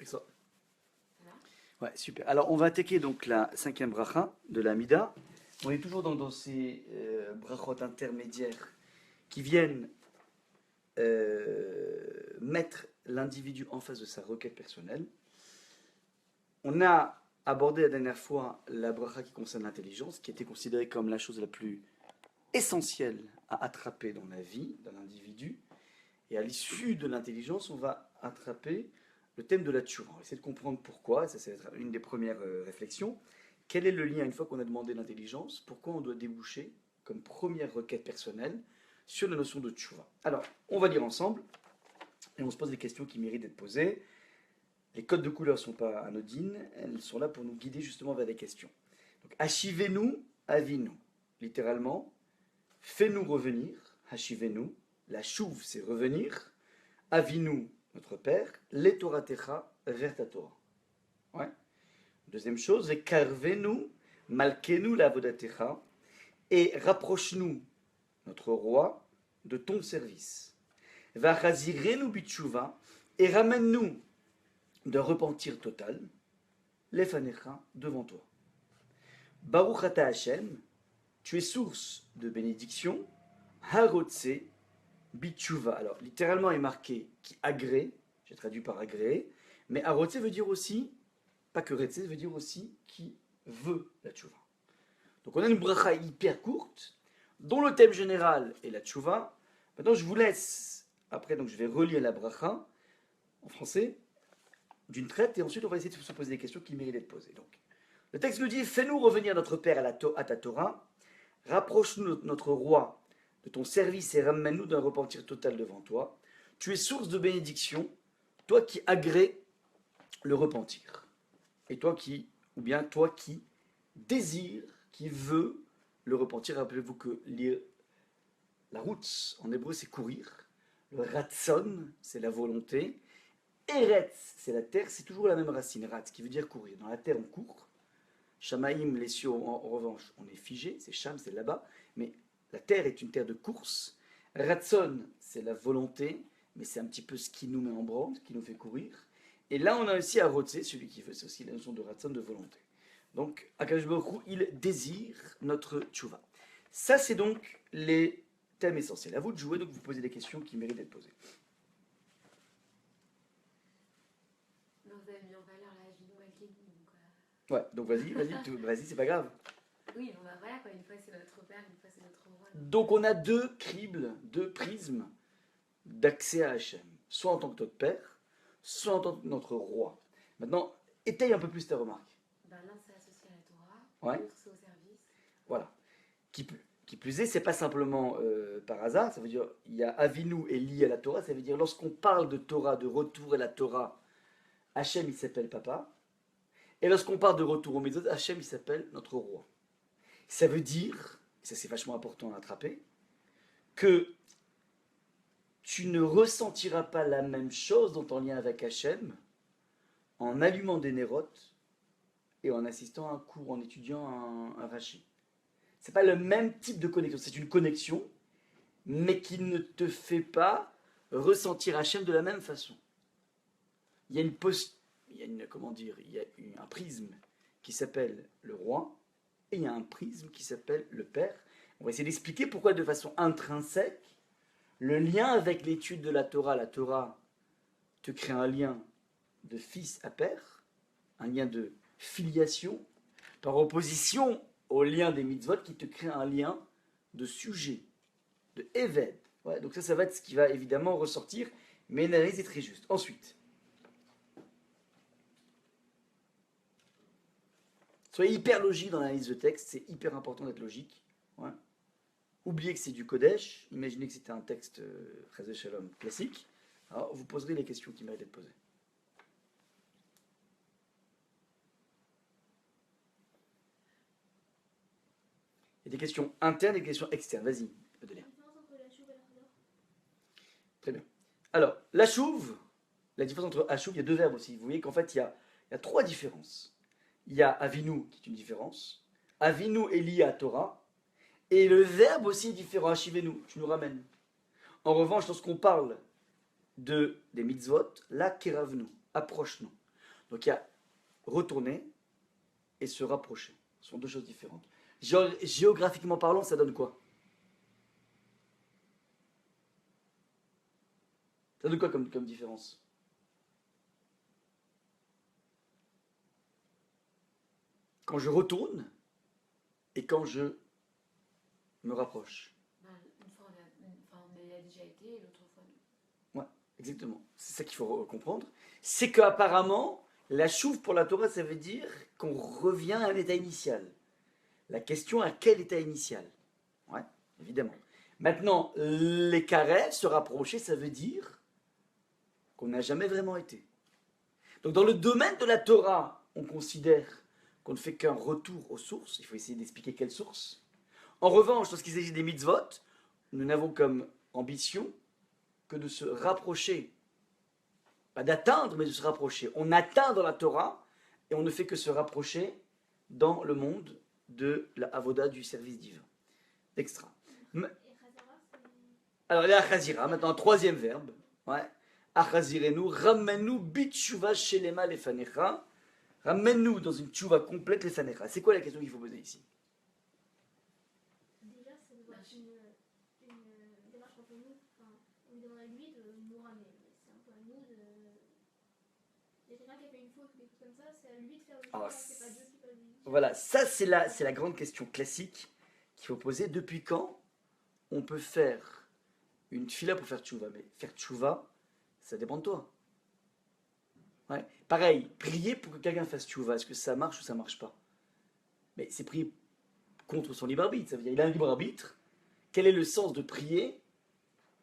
Excellent. Voilà. Ouais, super. Alors, on va attaquer donc la cinquième bracha de la Mida. On est toujours dans ces brachot intermédiaires qui viennent mettre l'individu en face de sa requête personnelle. On a abordé la dernière fois la bracha qui concerne l'intelligence, qui était considérée comme la chose la plus essentielle à attraper dans la vie d'un individu. Et à l'issue de l'intelligence, on va attraper le thème de la tchouva. On va essayer de comprendre pourquoi, ça c'est une des premières réflexions. Quel est le lien, une fois qu'on a demandé l'intelligence, pourquoi on doit déboucher comme première requête personnelle sur la notion de tchouva. Alors, on va lire ensemble, et on se pose des questions qui méritent d'être posées. Les codes de couleurs ne sont pas anodines, elles sont là pour nous guider justement vers des questions. Donc, hachivenu, avinu, littéralement, fais-nous revenir, hachivenu, la chouve c'est revenir, avinu, notre Père, les Toratecha, vers ta Torah. Ouais. Deuxième chose, vekarvenu, malkenu la vodatecha, et rapproche-nous, notre roi, de ton service. Vachazirenu bitchouva, et ramène-nous d'un repentir total, lefanecha, devant toi. Baruch ata Hashem, tu es source de bénédiction, harotse, bitchouva. Alors, littéralement est marqué qui agrée, j'ai traduit par agréé, mais harotse veut dire aussi, pas que retse, veut dire aussi qui veut la tchouva. Donc on a une bracha hyper courte, dont le thème général est la tchouva. Maintenant je vous laisse, après donc je vais relire la bracha en français, d'une traite, et ensuite on va essayer de se poser des questions qui méritent d'être posées. Donc, le texte nous dit, fais-nous revenir notre Père à ta Torah, rapproche-nous notre roi de ton service et ramène-nous d'un repentir total devant toi. Tu es source de bénédiction, toi qui agrées le repentir. Et toi qui, ou bien toi qui désire, qui veut le repentir. Rappelez-vous que lire la route en hébreu c'est courir, le ratson c'est la volonté, eretz c'est la terre, c'est toujours la même racine, rat, qui veut dire courir. Dans la terre on court, shamaïm, les cieux en revanche on est figé, c'est sham, c'est là-bas, mais la terre est une terre de course. Ratson c'est la volonté, mais c'est un petit peu ce qui nous met en branle, ce qui nous fait courir. Et là, on a aussi à Rotse, celui qui veut, c'est aussi la notion de Ratson, de volonté. Donc, Akadosh Baruch Hu, il désire notre tchouva. Ça, c'est donc les thèmes essentiels. À vous de jouer, donc vous posez des questions qui méritent d'être posées. Non, vous avez mis en valeur la Gino Malkeni. Ouais, donc vas-y, c'est pas grave. Oui, bon, bah voilà, quoi. Une fois c'est notre Père, une fois c'est notre roi. Donc, on a deux cribles, deux prismes d'accès à Hachem. Soit en tant que notre Père, soit en tant que notre roi. Maintenant, étaye un peu plus ta remarque. Ben, l'un c'est associé à la Torah, Ouais. l'autre c'est au service. Voilà. Qui plus est, c'est pas simplement par hasard, ça veut dire, il y a Avinu est lié à la Torah, ça veut dire, lorsqu'on parle de Torah, de retour à la Torah, Hachem, il s'appelle Papa, et lorsqu'on parle de retour au Mitzvot, Hachem, il s'appelle notre roi. Ça veut dire, et ça c'est vachement important à attraper, que tu ne ressentiras pas la même chose dans ton lien avec Hachem en allumant des nérotes et en assistant à un cours, en étudiant un Rashi. C'est pas le même type de connexion. C'est une connexion, mais qui ne te fait pas ressentir Hachem de la même façon. Il y a un prisme qui s'appelle le roi, et il y a un prisme qui s'appelle le père. On va essayer d'expliquer pourquoi de façon intrinsèque, le lien avec l'étude de la Torah te crée un lien de fils à père, un lien de filiation, par opposition au lien des mitzvot qui te crée un lien de sujet, de éved. Ouais, donc ça va être ce qui va évidemment ressortir, mais l'analyse est très juste. Ensuite, soyez hyper logique dans l'analyse de texte, c'est hyper important d'être logique. Ouais. Oubliez que c'est du Kodesh, imaginez que c'était un texte Chazé Shalom classique. Alors vous poserez les questions qui méritent d'être posées. Il y a des questions internes et des questions externes. Vas-y, Adelia. Très bien. Alors, la chouve, la différence entre achouv, il y a deux verbes aussi. Vous voyez qu'en fait, il y a trois différences. Il y a avinu, qui est une différence. Avinu est lié à Torah. Et le verbe aussi est différent. Achivenu, tu nous ramènes. En revanche, lorsqu'on parle des mitzvot, là, keravnu, approche-nous. Donc il y a retourner et se rapprocher. Ce sont deux choses différentes. Géographiquement parlant, ça donne quoi? Ça donne quoi comme différence? Quand je retourne et quand je me rapproche. Ben, une fois, on y a déjà été, et l'autre fois, non. Ouais, exactement. C'est ça qu'il faut comprendre. C'est qu'apparemment, la chouve pour la Torah, ça veut dire qu'on revient à un état initial. La question, à quel état initial? Ouais, évidemment. Maintenant, les carrés, se rapprocher, ça veut dire qu'on n'a jamais vraiment été. Donc dans le domaine de la Torah, on considère qu'on ne fait qu'un retour aux sources. Il faut essayer d'expliquer quelles sources. En revanche, lorsqu'il s'agit des mitzvot, nous n'avons comme ambition que de se rapprocher. Pas d'atteindre, mais de se rapprocher. On atteint dans la Torah et on ne fait que se rapprocher dans le monde de la avoda, du service divin. Extra. Alors, il y a Achazira, maintenant un troisième verbe. Ouais. Achazirenu, ramène-nous bitshuva shelema lefanecha. Ramène-nous dans une tchouva complète lefanecha. C'est quoi la question qu'il faut poser ici? Déjà, ça doit être une démarche entre nous. Enfin, on lui demande à lui de nous ramener. C'est un peu à nous de. Il y a quelqu'un qui a fait une faute ou des choses comme ça, c'est à lui de faire le choix, c'est pas Dieu qui va lui. Voilà, ça c'est la grande question classique qu'il faut poser. Depuis quand on peut faire une tfila pour faire tchouva? Mais faire tchouva, ça dépend de toi. Ouais. Pareil, prier pour que quelqu'un fasse tchouva, est-ce que ça marche ou ça marche pas? Mais c'est prier contre son libre arbitre. Ça veut dire il a un libre arbitre. Quel est le sens de prier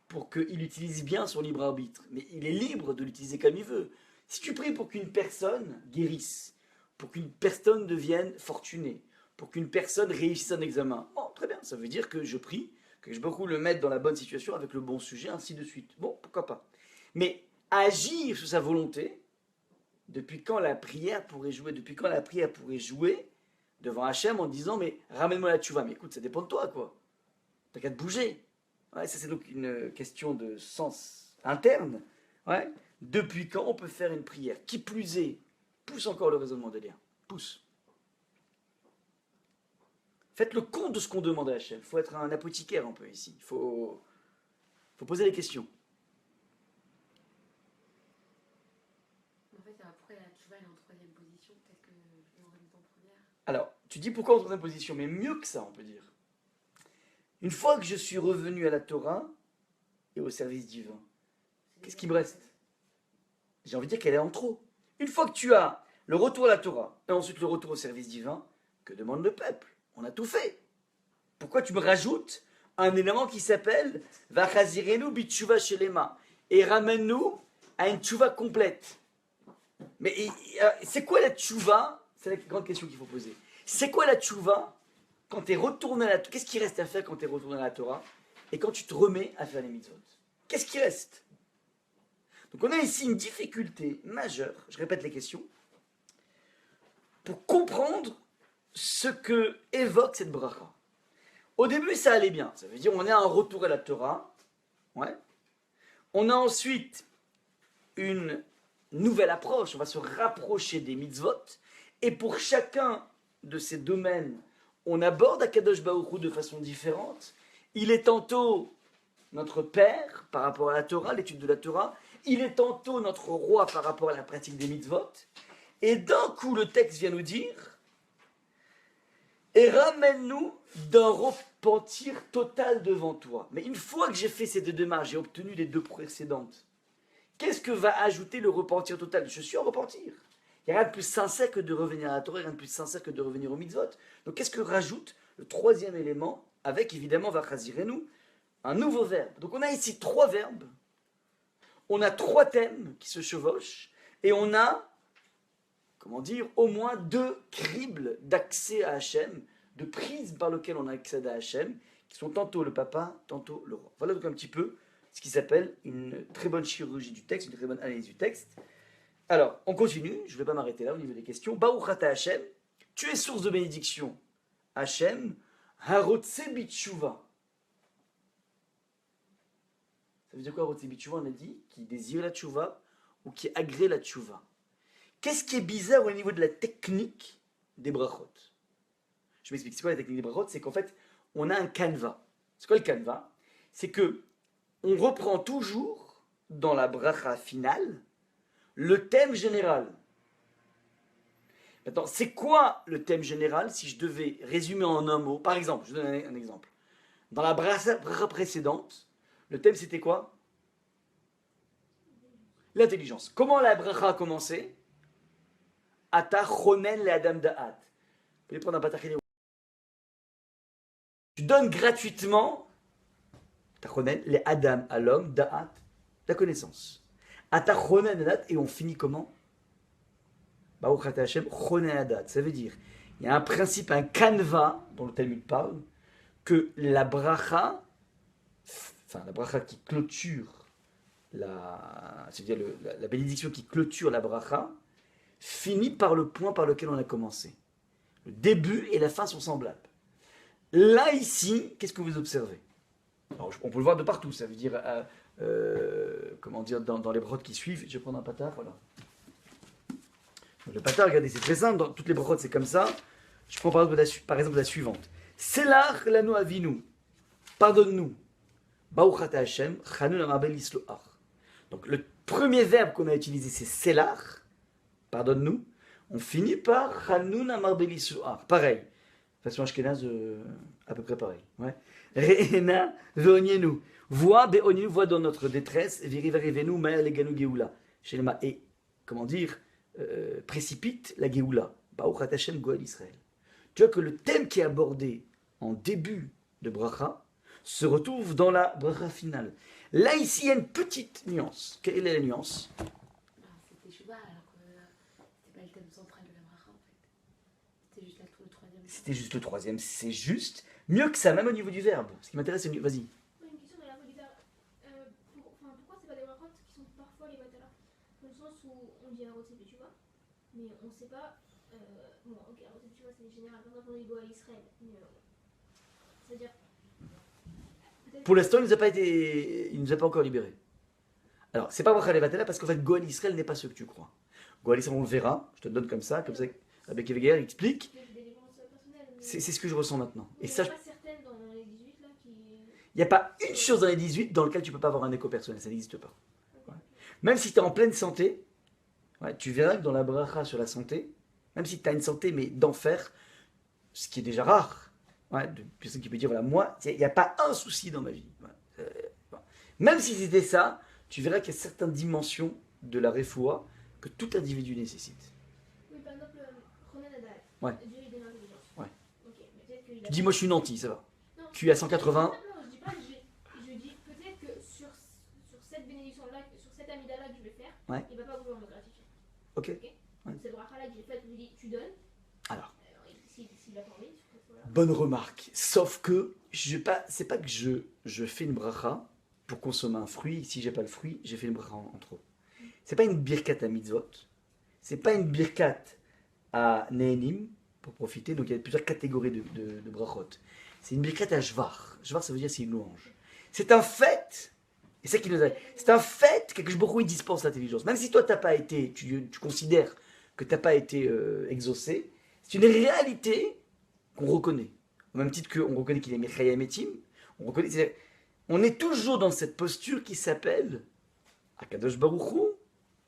pour qu'il utilise bien son libre arbitre? Mais il est libre de l'utiliser comme il veut. Si tu pries pour qu'une personne guérisse, pour qu'une personne devienne fortunée, pour qu'une personne réussisse un examen, bon, très bien, ça veut dire que je prie, que je peux le mettre dans la bonne situation avec le bon sujet, ainsi de suite. Bon, pourquoi pas. Mais agir sous sa volonté, depuis quand la prière pourrait jouer, devant Hachem en disant mais ramène-moi la tchouva. Mais écoute, ça dépend de toi, quoi. T'as qu'à te bouger. Ouais, ça c'est donc une question de sens interne. Ouais. Depuis quand on peut faire une prière? Qui plus est, pousse encore le raisonnement de lien. Pousse. Faites le compte de ce qu'on demande à Hachem. Il faut être un apothicaire un peu ici. Il faut poser les questions. En fait, pourquoi la tchouva est en troisième position? Peut-être que je l'aurais mise en première. Alors, tu dis pourquoi en troisième position, mais mieux que ça, on peut dire. Une fois que je suis revenu à la Torah et au service divin, qu'est-ce qui me reste? J'ai envie de dire qu'elle est en trop. Une fois que tu as le retour à la Torah et ensuite le retour au service divin, que demande le peuple? On a tout fait. Pourquoi tu me rajoutes un élément qui s'appelle Vachazirenu bitshuva shelema et ramène-nous à une tchouva complète? Mais c'est quoi la tchouva? C'est la grande question qu'il faut poser. C'est quoi la tchouva quand tu es retourné à la Torah? Qu'est-ce qui reste à faire quand tu es retourné à la Torah et quand tu te remets à faire les mitzvot? Qu'est-ce qui reste? Donc on a ici une difficulté majeure, je répète les questions, pour comprendre ce que évoque cette bracha. Au début, ça allait bien. Ça veut dire on a un retour à la Torah. Ouais. On a ensuite une nouvelle approche. On va se rapprocher des mitzvot. Et pour chacun de ces domaines, on aborde Akadosh Baruch Hu de façon différente. Il est tantôt notre père par rapport à la Torah, l'étude de la Torah. Il est tantôt notre roi par rapport à la pratique des mitzvot. Et d'un coup, le texte vient nous dire et ramène-nous d'un repentir total devant toi. Mais une fois que j'ai fait ces deux démarches, j'ai obtenu les deux précédentes, qu'est-ce que va ajouter le repentir total? Je suis en repentir. Il n'y a rien de plus sincère que de revenir à la Torah, rien de plus sincère que de revenir au mitzvot. Donc qu'est-ce que rajoute le troisième élément, avec évidemment Vachazirenu, un nouveau verbe. Donc on a ici trois verbes, on a trois thèmes qui se chevauchent, et on a au moins deux cribles d'accès à Hachem, de prise par lequel on accède à Hachem, qui sont tantôt le papa, tantôt le roi. Voilà donc un petit peu ce qui s'appelle une très bonne chirurgie du texte, une très bonne analyse du texte. Alors, on continue, je ne vais pas m'arrêter là au niveau des questions. Baruch ata Hachem, tu es source de bénédiction. Hachem, harotse bitshuva. Ça veut dire quoi harotse bitshuva? On a dit qui désire la tchouva ou qui agrée la tchouva. Qu'est-ce qui est bizarre au niveau de la technique des brachot? Je m'explique. C'est quoi la technique des brachot? C'est qu'en fait, on a un canevas. C'est quoi le canevas? C'est que on reprend toujours dans la bracha finale le thème général. Maintenant, c'est quoi le thème général si je devais résumer en un mot? Par exemple, je donne un exemple. Dans la bracha précédente, le thème c'était quoi? L'intelligence. Comment la bracha a commencé? Ata chonen le adam da'at. Vous pouvez prendre un patachine. Tu donnes gratuitement Ata chonen le adam à l'homme da'at, la connaissance. Ata chonen le da'at, et on finit comment? Baruch ata Hashem chonen adat. Ça veut dire, il y a un principe, un canevas dont le Talmud parle, que la bracha, enfin la bracha qui clôture c'est-à-dire la bénédiction qui clôture la bracha, finit par le point par lequel on a commencé. Le début et la fin sont semblables. Là, ici, qu'est-ce que vous observez? Alors, on peut le voir de partout, ça veut dire, comment dire, dans les broches qui suivent, je vais prendre un patard, voilà. Le patard, regardez, c'est très simple, dans toutes les broches c'est comme ça. Je prends par exemple la suivante. Selach lanu avinu, pardonne-nous. Baruch ata Hashem, chanun amabel isloach. Donc le premier verbe qu'on a utilisé c'est selach, pardonne-nous. On finit par chanun amabel isloach. Pareil. Façon ashkenaz, à peu près pareil. Ouais. Re'ena ve'onienu. Vois be'onienu, vois dans notre détresse. Virivarivenu ma'er leganu geoula. Shelema et, comment dire, précipite la geoula. Baruch ata Hashem goel Israël. Tu vois que le thème qui est abordé en début de bracha se retrouve dans la bracha finale. Là, ici, il y a une petite nuance. Quelle est la nuance? C'est Teshuvah, alors que c'était pas le thème central de la bracha, en fait. C'était juste le troisième. C'était juste le troisième. C'est juste mieux que ça, même au niveau du verbe. Ce qui m'intéresse, c'est mieux. Vas-y. Une question de la Voda. Pourquoi c'est pas des brachot qui sont parfois les batalas? Dans le sens où on dit Arot tu vois, mais on sait pas. Bon, ok, Arot tu vois, c'est général. Par exemple, on dit Goa Israël. C'est-à-dire. Pour l'instant, il ne nous a pas encore libérés. Alors, c'est pas Bracha Levatala parce qu'en fait, Goal Israël n'est pas ce que tu crois. Goal Israël, on le verra. Je te le donne comme ça avec Eveguer, il explique. C'est ce que je ressens maintenant. Et ça, il n'y a pas une chose dans les 18 dans laquelle tu ne peux pas avoir un écho personnel. Ça n'existe pas. Ouais. Même si tu es en pleine santé, ouais, tu verras que dans la bracha sur la santé, même si tu as une santé, mais d'enfer, ce qui est déjà rare, ouais, de personne qui peut dire, voilà, moi, il n'y a pas un souci dans ma vie. Ouais. Même si c'était ça, tu verras qu'il y a certaines dimensions de la refoua que tout individu nécessite. Oui, par exemple, Ronan Nadal. Ouais. Dieu, il donne l'intelligence. Ouais. Okay, mais peut-être Tu dis, moi, je suis nanti, ça va. Non, Tu es à 180. Non, je dis pas, je dis peut-être que sur cette bénédiction-là, sur cette amida-là que je vais faire, ouais. Il ne va pas vouloir me gratifier. Ok. Ouais. Cette bracha-là que j'ai faite, je lui dis, tu donnes. Alors. S'il a pas envie, voilà. Bonne remarque. Sauf que c'est pas que je fais une bracha pour consommer un fruit. Si j'ai pas le fruit, j'ai fait une bracha en trop. C'est pas une birkat à mitzvot. C'est pas une birkat à nehenim pour profiter. Donc il y a plusieurs catégories de brachot. C'est une birkat à shvar. Shvar, ça veut dire c'est une louange. C'est un fait. Et c'est ça qui nous a. C'est un fait que Baruch Hu dispense l'intelligence. Même si toi t'as pas été, tu considères que t'as pas été exaucé, c'est une réalité qu'on reconnaît. Au même titre qu'on reconnaît qu'il est Mechaya Metim, on est toujours dans cette posture qui s'appelle Akadosh Baruch Hu,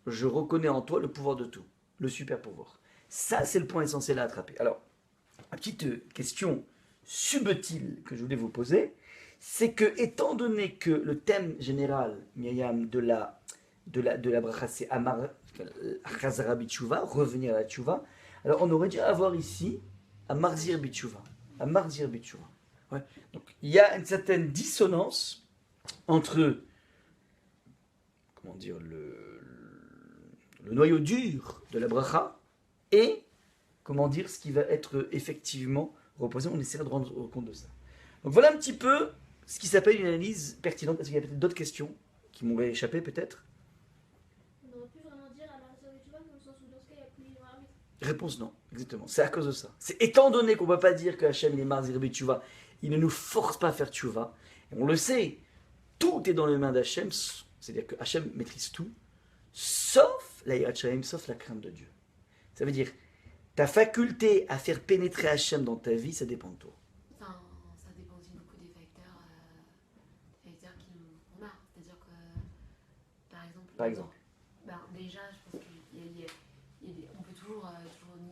je reconnais en toi le pouvoir de tout, le super pouvoir. Ça, c'est le point essentiel à attraper. Alors, une petite question subtile que je voulais vous poser, c'est que, étant donné que le thème général, Myriam, de la bracha, c'est Amar Chazara Bitshuva, revenir à la Tshuva, alors on aurait dû avoir ici Amarzir Bitshuva. Amarzir Bitshuva. Ouais. Donc il y a une certaine dissonance entre, comment dire, le noyau dur de la bracha et, comment dire, ce qui va être effectivement reposé. On essaiera de rendre compte de ça. Donc voilà un petit peu ce qui s'appelle une analyse pertinente. Est-ce qu'il y a peut-être d'autres questions qui m'auraient échappé peut-être? On aurait pu vraiment dire Amarzir Bitshuva dans le sens où dans ce cas il n'y a plus libre arbitre. Réponse non, exactement. C'est à cause de ça. C'est étant donné qu'on ne peut pas dire que Hachem il est Marzir Bitshuva, il ne nous force pas à faire Tshuva. Et on le sait, tout est dans les mains d'Hachem, c'est-à-dire que Hachem maîtrise tout, sauf la Yirat Shamayim, sauf la crainte de Dieu. Ça veut dire, ta faculté à faire pénétrer Hachem dans ta vie, ça dépend de toi. Enfin, ça dépend aussi beaucoup des facteurs qu'on a. C'est-à-dire que, Par exemple. Ben, déjà, je pense qu'on peut toujours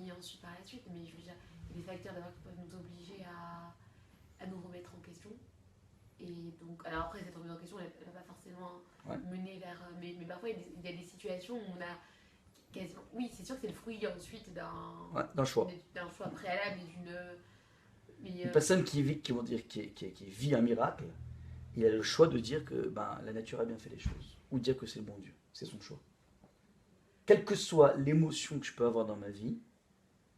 nier ensuite par la suite, mais je veux dire, il y a des facteurs d'abord qui peuvent nous obliger à nous remettre en question. Et donc, alors après, cette remise en question, elle ne va pas forcément mener vers. Mais parfois, il y a des situations où on a quasiment. Oui, c'est sûr que c'est le fruit ensuite d'un choix. D'un choix préalable et d'une. Une personne qui vit un miracle, il a le choix de dire que la nature a bien fait les choses, ou dire que c'est le bon Dieu. C'est son choix. Quelle que soit l'émotion que je peux avoir dans ma vie,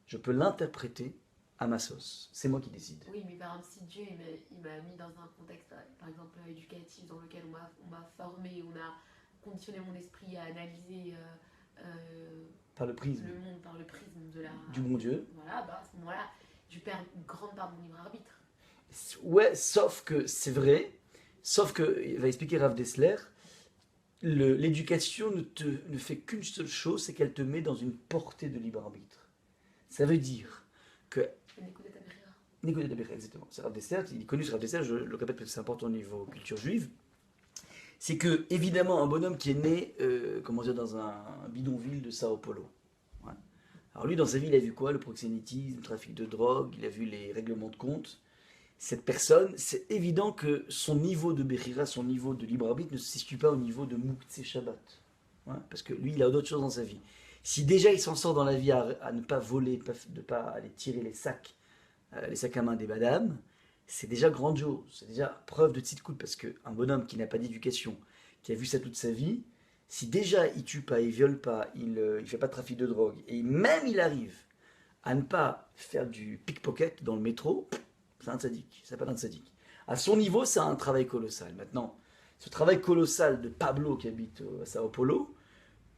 je peux l'interpréter à ma sauce. C'est moi qui décide. Oui, mais par exemple, si Dieu il m'a mis dans un contexte, par exemple, éducatif, dans lequel on m'a formé, on a conditionné mon esprit à analyser par le prisme. Le monde par le prisme du bon Dieu. Voilà, à ce moment-là, je perds une grande part de mon libre arbitre. Ouais, sauf que c'est vrai, sauf que, il va expliquer Rav Dessler, l'éducation ne fait qu'une seule chose, c'est qu'elle te met dans une portée de libre arbitre. Ça veut dire que... Nicolas Dabira, exactement. C'est Rav Dessler, il est connu sur Rav Dessler, je le répète parce que c'est important au niveau culture juive. C'est que, évidemment, un bonhomme qui est né, dans un bidonville de Sao Paulo. Ouais. Alors lui, dans sa vie, il a vu quoi? Le proxénétisme, le trafic de drogue, il a vu les règlements de compte. Cette personne, c'est évident que son niveau de Bechira, son niveau de libre arbitre ne se situe pas au niveau de Mouktsé Shabbat. Ouais, parce que lui, il a d'autres choses dans sa vie. Si déjà il s'en sort dans la vie à ne pas voler, de ne pas aller tirer les sacs à main des madames, c'est déjà grandiose. C'est déjà preuve de tzidkout, parce qu'un bonhomme qui n'a pas d'éducation, qui a vu ça toute sa vie, si déjà il tue pas, il viole pas, il fait pas de trafic de drogue, et même il arrive à ne pas faire du pickpocket dans le métro, c'est un tzaddik, ça s'appelle un tzaddik. À son niveau, c'est un travail colossal. Maintenant, ce travail colossal de Pablo qui habite à Sao Paulo,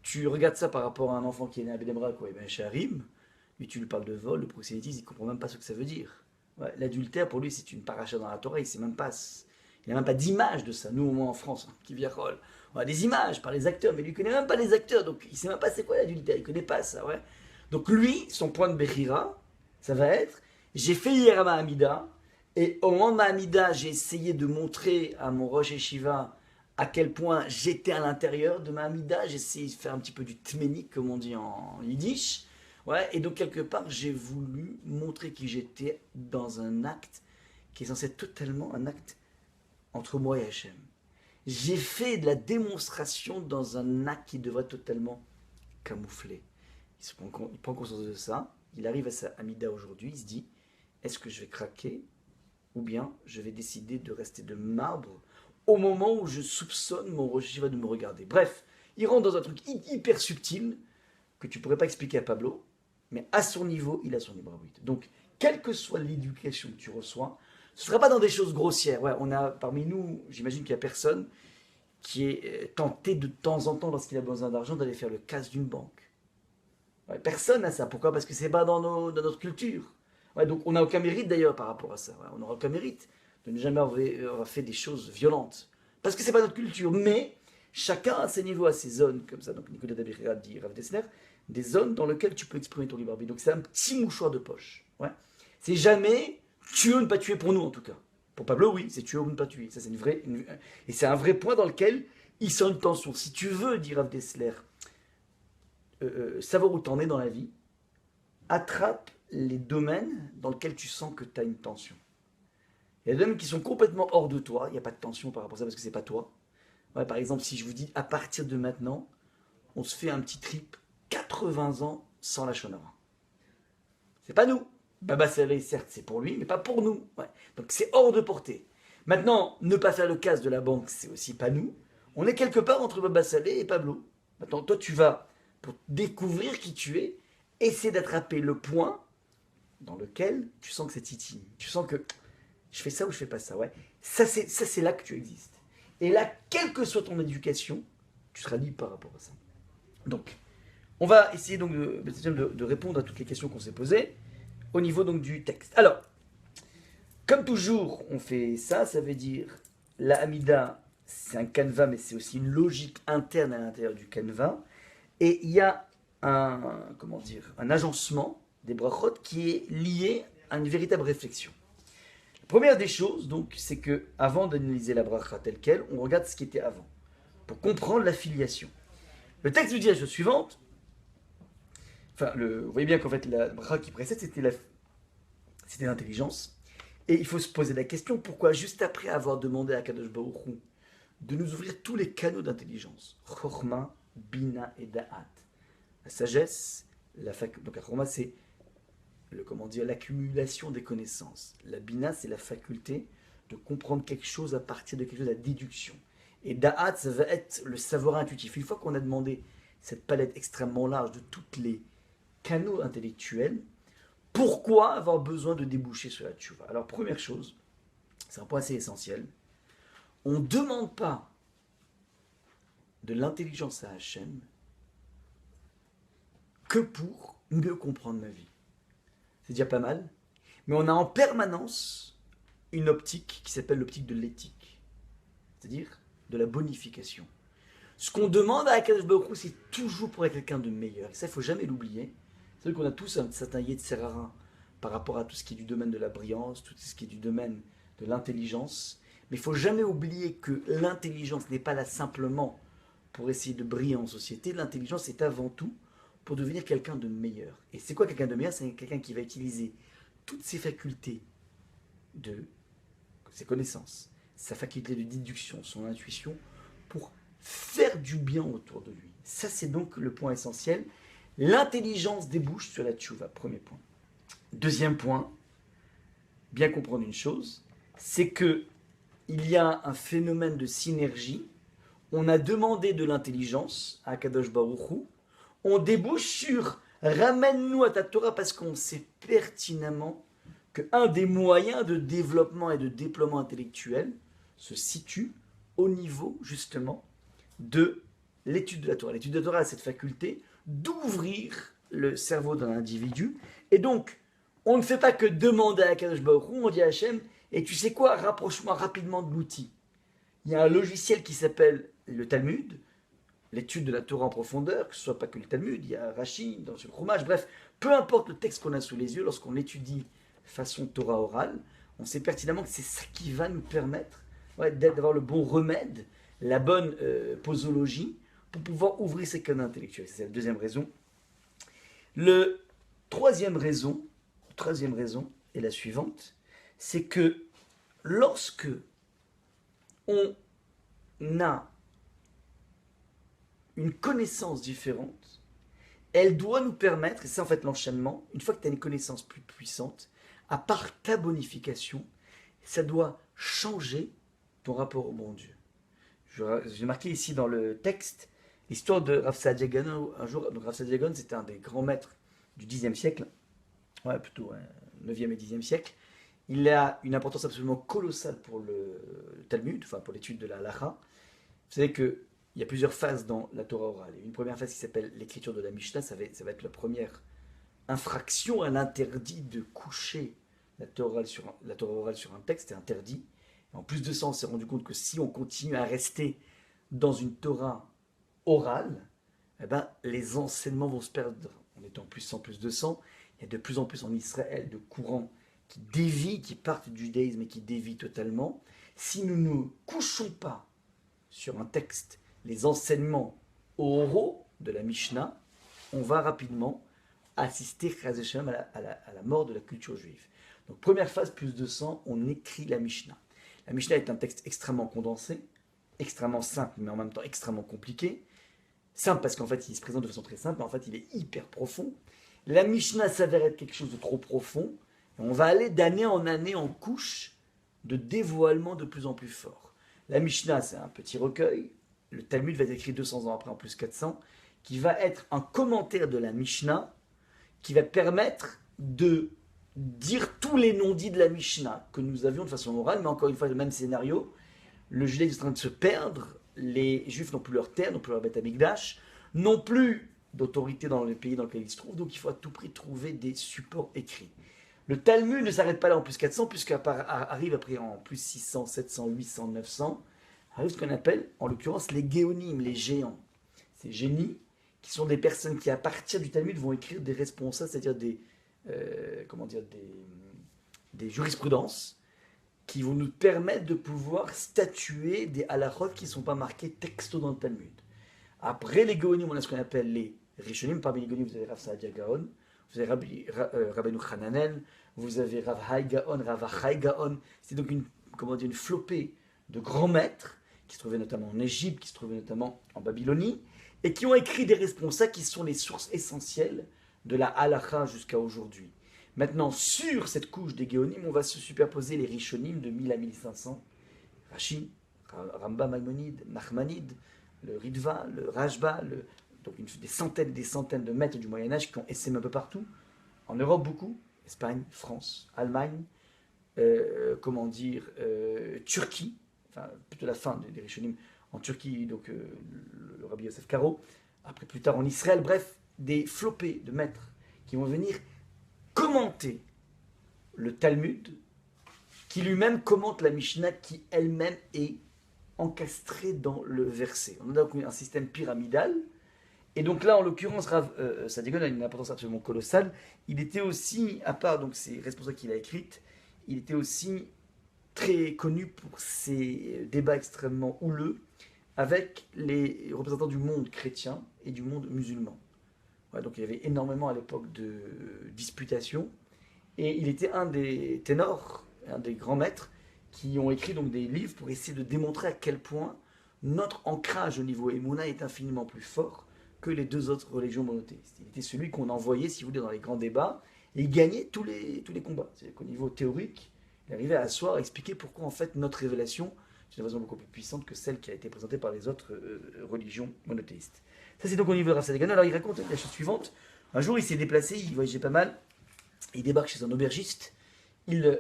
tu regardes ça par rapport à un enfant qui est né à Bedemrak ou à Sharim, lui tu lui parles de vol, de proxénétisme, il ne comprend même pas ce que ça veut dire. Ouais, l'adultère, pour lui, c'est une paracha dans la Torah, il n'a même pas d'image de ça. Nous, au moins en France, qui vient on a des images par les acteurs, mais lui, il ne connaît même pas les acteurs, donc il ne sait même pas c'est quoi l'adultère, il ne connaît pas ça. Ouais. Donc lui, son point de Bechira, ça va être, j'ai fait hier à Mahamida, et au moment de Mahamida, j'ai essayé de montrer à mon Rosh Yeshiva à quel point j'étais à l'intérieur de Mahamida, j'ai essayé de faire un petit peu du tménik, comme on dit en yiddish. Ouais, et donc quelque part, j'ai voulu montrer qui j'étais dans un acte qui est censé être totalement un acte entre moi et Hachem. J'ai fait de la démonstration dans un acte qui devrait être totalement camouflé. Il prend conscience de ça, il arrive à sa Amida aujourd'hui, il se dit, est-ce que je vais craquer ou bien je vais décider de rester de marbre au moment où je soupçonne mon Rosh Yeshiva de me regarder. Bref, il rentre dans un truc hyper subtil que tu ne pourrais pas expliquer à Pablo, mais à son niveau, il a son libre arbitre. Donc, quelle que soit l'éducation que tu reçois, ce ne sera pas dans des choses grossières. Ouais, on a parmi nous, j'imagine qu'il n'y a personne qui est tenté de temps en temps, lorsqu'il a besoin d'argent, d'aller faire le casse d'une banque. Ouais, personne n'a ça. Pourquoi? Parce que ce n'est pas dans notre culture. Ouais, donc, on n'a aucun mérite d'ailleurs par rapport à ça. Ouais, on n'aura aucun mérite de ne jamais avoir fait des choses violentes. Parce que ce n'est pas notre culture. Mais chacun a ses niveaux, a ses zones, comme ça. Donc, Nicolas Dabira dit Rav Dessler, des zones dans lesquelles tu peux exprimer ton libre arbitre. Donc c'est un petit mouchoir de poche. Ouais. C'est jamais tuer ou ne pas tuer pour nous en tout cas. Pour Pablo, oui, c'est tuer ou ne pas tuer. Ça c'est et c'est un vrai point dans lequel il sent une tension. Si tu veux, dit Rav Dessler, savoir où t'en es dans la vie, attrape les domaines dans lesquels tu sens que tu as une tension. Il y a des domaines qui sont complètement hors de toi, il n'y a pas de tension par rapport à ça parce que c'est pas toi. Ouais, par exemple, si je vous dis à partir de maintenant, on se fait un petit trip 80 ans sans la Shonara. C'est pas nous. Baba Saleh, certes, c'est pour lui, mais pas pour nous. Ouais. Donc c'est hors de portée. Maintenant, ne pas faire le casse de la banque, c'est aussi pas nous. On est quelque part entre Baba Saleh et Pablo. Maintenant, toi, tu vas, pour découvrir qui tu es, essayer d'attraper le point dans lequel tu sens que c'est titille. Tu sens que je fais ça ou je fais pas ça. Ouais. Ça, c'est là que tu existes. Et là, quelle que soit ton éducation, tu seras libre par rapport à ça. Donc, on va essayer donc de répondre à toutes les questions qu'on s'est posées au niveau donc du texte. Alors, comme toujours, on fait ça, ça veut dire la Hamida, c'est un canevas, mais c'est aussi une logique interne à l'intérieur du canevas. Et il y a un agencement des brachot qui est lié à une véritable réflexion. La première des choses, donc, c'est que avant d'analyser la bracha telle quelle, on regarde ce qui était avant, pour comprendre la filiation. Le texte nous dit la chose suivante. Vous voyez bien qu'en fait, la bracha qui précède, c'était l'intelligence. Et il faut se poser la question, pourquoi juste après avoir demandé à Kadosh Baruch Hu de nous ouvrir tous les canaux d'intelligence, Chorma, Bina et Da'at. La sagesse, donc la Chorma, c'est l'accumulation des connaissances. La Bina, c'est la faculté de comprendre quelque chose à partir de quelque chose, la déduction. Et Da'at, ça va être le savoir intuitif. Une fois qu'on a demandé cette palette extrêmement large de tous les canaux intellectuels, pourquoi avoir besoin de déboucher sur la tchouva? Alors, première chose, c'est un point assez essentiel, on ne demande pas de l'intelligence à Hachem que pour mieux comprendre ma vie. C'est déjà pas mal, mais on a en permanence une optique qui s'appelle l'optique de l'éthique, c'est-à-dire de la bonification. Ce qu'on demande à Akadosh Baruch Hu, c'est toujours pour être quelqu'un de meilleur. Et ça, il ne faut jamais l'oublier. C'est vrai qu'on a tous un certain Yetzirara par rapport à tout ce qui est du domaine de la brillance, tout ce qui est du domaine de l'intelligence. Mais il ne faut jamais oublier que l'intelligence n'est pas là simplement pour essayer de briller en société. L'intelligence est avant tout pour devenir quelqu'un de meilleur. Et c'est quoi quelqu'un de meilleur? C'est quelqu'un qui va utiliser toutes ses facultés, ses connaissances, sa faculté de déduction, son intuition, pour faire du bien autour de lui. Ça, c'est donc le point essentiel. L'intelligence débouche sur la tchouva, premier point. Deuxième point, bien comprendre une chose, c'est que il y a un phénomène de synergie. On a demandé de l'intelligence à Kadosh Baruch Hu, on débouche sur ramène-nous à ta Torah parce qu'on sait pertinemment qu'un des moyens de développement et de déploiement intellectuel se situe au niveau justement de l'étude de la Torah. L'étude de la Torah a cette faculté d'ouvrir le cerveau d'un individu. Et donc, on ne fait pas que demander à Kadosh Baruch Hu, on dit à Hachem, et tu sais quoi, rapproche-moi rapidement de l'outil. Il y a un logiciel qui s'appelle le Talmud, l'étude de la Torah en profondeur, que ce soit pas que le Talmud, il y a Rashi, dans le Chumash, bref, peu importe le texte qu'on a sous les yeux, lorsqu'on l'étudie façon Torah orale, on sait pertinemment que c'est ça qui va nous permettre d'avoir le bon remède, la bonne posologie, pour pouvoir ouvrir ces canaux intellectuels. C'est la deuxième raison. La troisième raison est la suivante, c'est que lorsque on a une connaissance différente, elle doit nous permettre, et c'est en fait l'enchaînement, une fois que tu as une connaissance plus puissante, à part ta bonification, ça doit changer ton rapport au bon Dieu. J'ai marqué ici dans le texte l'histoire de Rav Saadia Gaon. Un jour, donc Rav Saadia Gaon, c'était un des grands maîtres du Xe siècle, plutôt 9e et 10e siècle. Il a une importance absolument colossale pour le Talmud, enfin pour l'étude de la halacha. Vous savez qu'il y a plusieurs phases dans la Torah orale. Une première phase qui s'appelle l'écriture de la Mishnah, ça va être la première infraction à l'interdit de coucher la Torah orale sur un texte, c'est interdit. Et en plus de ça, on s'est rendu compte que si on continue à rester dans une Torah orale, les enseignements vont se perdre. En étant plus 100, plus 200, il y a de plus en plus en Israël de courants qui dévient, qui partent du judaïsme et qui dévient totalement. Si nous ne couchons pas sur un texte les enseignements oraux de la Mishnah, on va rapidement assister à la mort de la culture juive. Donc première phase, plus 200, on écrit la Mishnah. La Mishnah est un texte extrêmement condensé, extrêmement simple, mais en même temps extrêmement compliqué. Simple parce qu'en fait, il se présente de façon très simple, mais en fait, il est hyper profond. La Mishnah s'avère être quelque chose de trop profond, et on va aller d'année en année en couche de dévoilement de plus en plus fort. La Mishnah, c'est un petit recueil. Le Talmud va être écrit 200 ans après, en plus 400, qui va être un commentaire de la Mishnah, qui va permettre de dire tous les non-dits de la Mishnah que nous avions de façon orale, mais encore une fois, le même scénario. Le judaïsme est en train de se perdre, les juifs n'ont plus leur terre, n'ont plus leur Beth Amikdash, n'ont plus d'autorité dans le pays dans lequel ils se trouvent, donc il faut à tout prix trouver des supports écrits. Le Talmud ne s'arrête pas là en plus 400, puisqu'arrive après en plus 600, 700, 800, 900, arrive ce qu'on appelle, en l'occurrence, les géonymes, les géants. Ces génies qui sont des personnes qui, à partir du Talmud, vont écrire des responsables, c'est-à-dire des jurisprudences, qui vont nous permettre de pouvoir statuer des halakhot qui ne sont pas marqués texto dans le Talmud. Après les Gaonim, on a ce qu'on appelle les Rishonim. Parmi les Gaonim, vous avez Rav Saadia Gaon, vous avez Rabbeinu Hananel, vous avez Rav Hai Gaon, Rav Achai Gaon. C'est donc une flopée de grands maîtres qui se trouvaient notamment en Égypte, qui se trouvaient notamment en Babylonie, et qui ont écrit des responsables qui sont les sources essentielles de la halakha jusqu'à aujourd'hui. Maintenant, sur cette couche des Géonim, on va se superposer les Rishonim de 1000 à 1500. Rashi, Rambam Maïmonide, Nachmanide, le Ritva, le Rashba, donc des centaines et des centaines de maîtres du Moyen-Âge qui ont essaimé un peu partout. En Europe, beaucoup. Espagne, France, Allemagne, Turquie, enfin plutôt la fin des Rishonim en Turquie, donc le Rabbi Yosef Karo, après plus tard en Israël, bref, des flopées de maîtres qui vont venir commenter le Talmud, qui lui-même commente la Mishnah qui elle-même est encastrée dans le verset. On a donc un système pyramidal, et donc là, en l'occurrence, Rav Saadia Gaon a une importance absolument colossale. Il était aussi, à part donc ces responsables qu'il a écrites, il était aussi très connu pour ses débats extrêmement houleux avec les représentants du monde chrétien et du monde musulman. Ouais, donc il y avait énormément à l'époque de disputations, et il était un des ténors, un des grands maîtres qui ont écrit donc des livres pour essayer de démontrer à quel point notre ancrage au niveau Emouna est infiniment plus fort que les deux autres religions monothéistes. Il était celui qu'on envoyait, si vous voulez, dans les grands débats, et il gagnait tous les combats. C'est-à-dire qu'au niveau théorique, il arrivait à asseoir, à expliquer pourquoi en fait notre révélation est une raison beaucoup plus puissante que celle qui a été présentée par les autres religions monothéistes. Ça, c'est donc au niveau de Rav Saadia Gaon. Alors il raconte la chose suivante. Un jour, il s'est déplacé, il voyageait pas mal, il débarque chez un aubergiste, il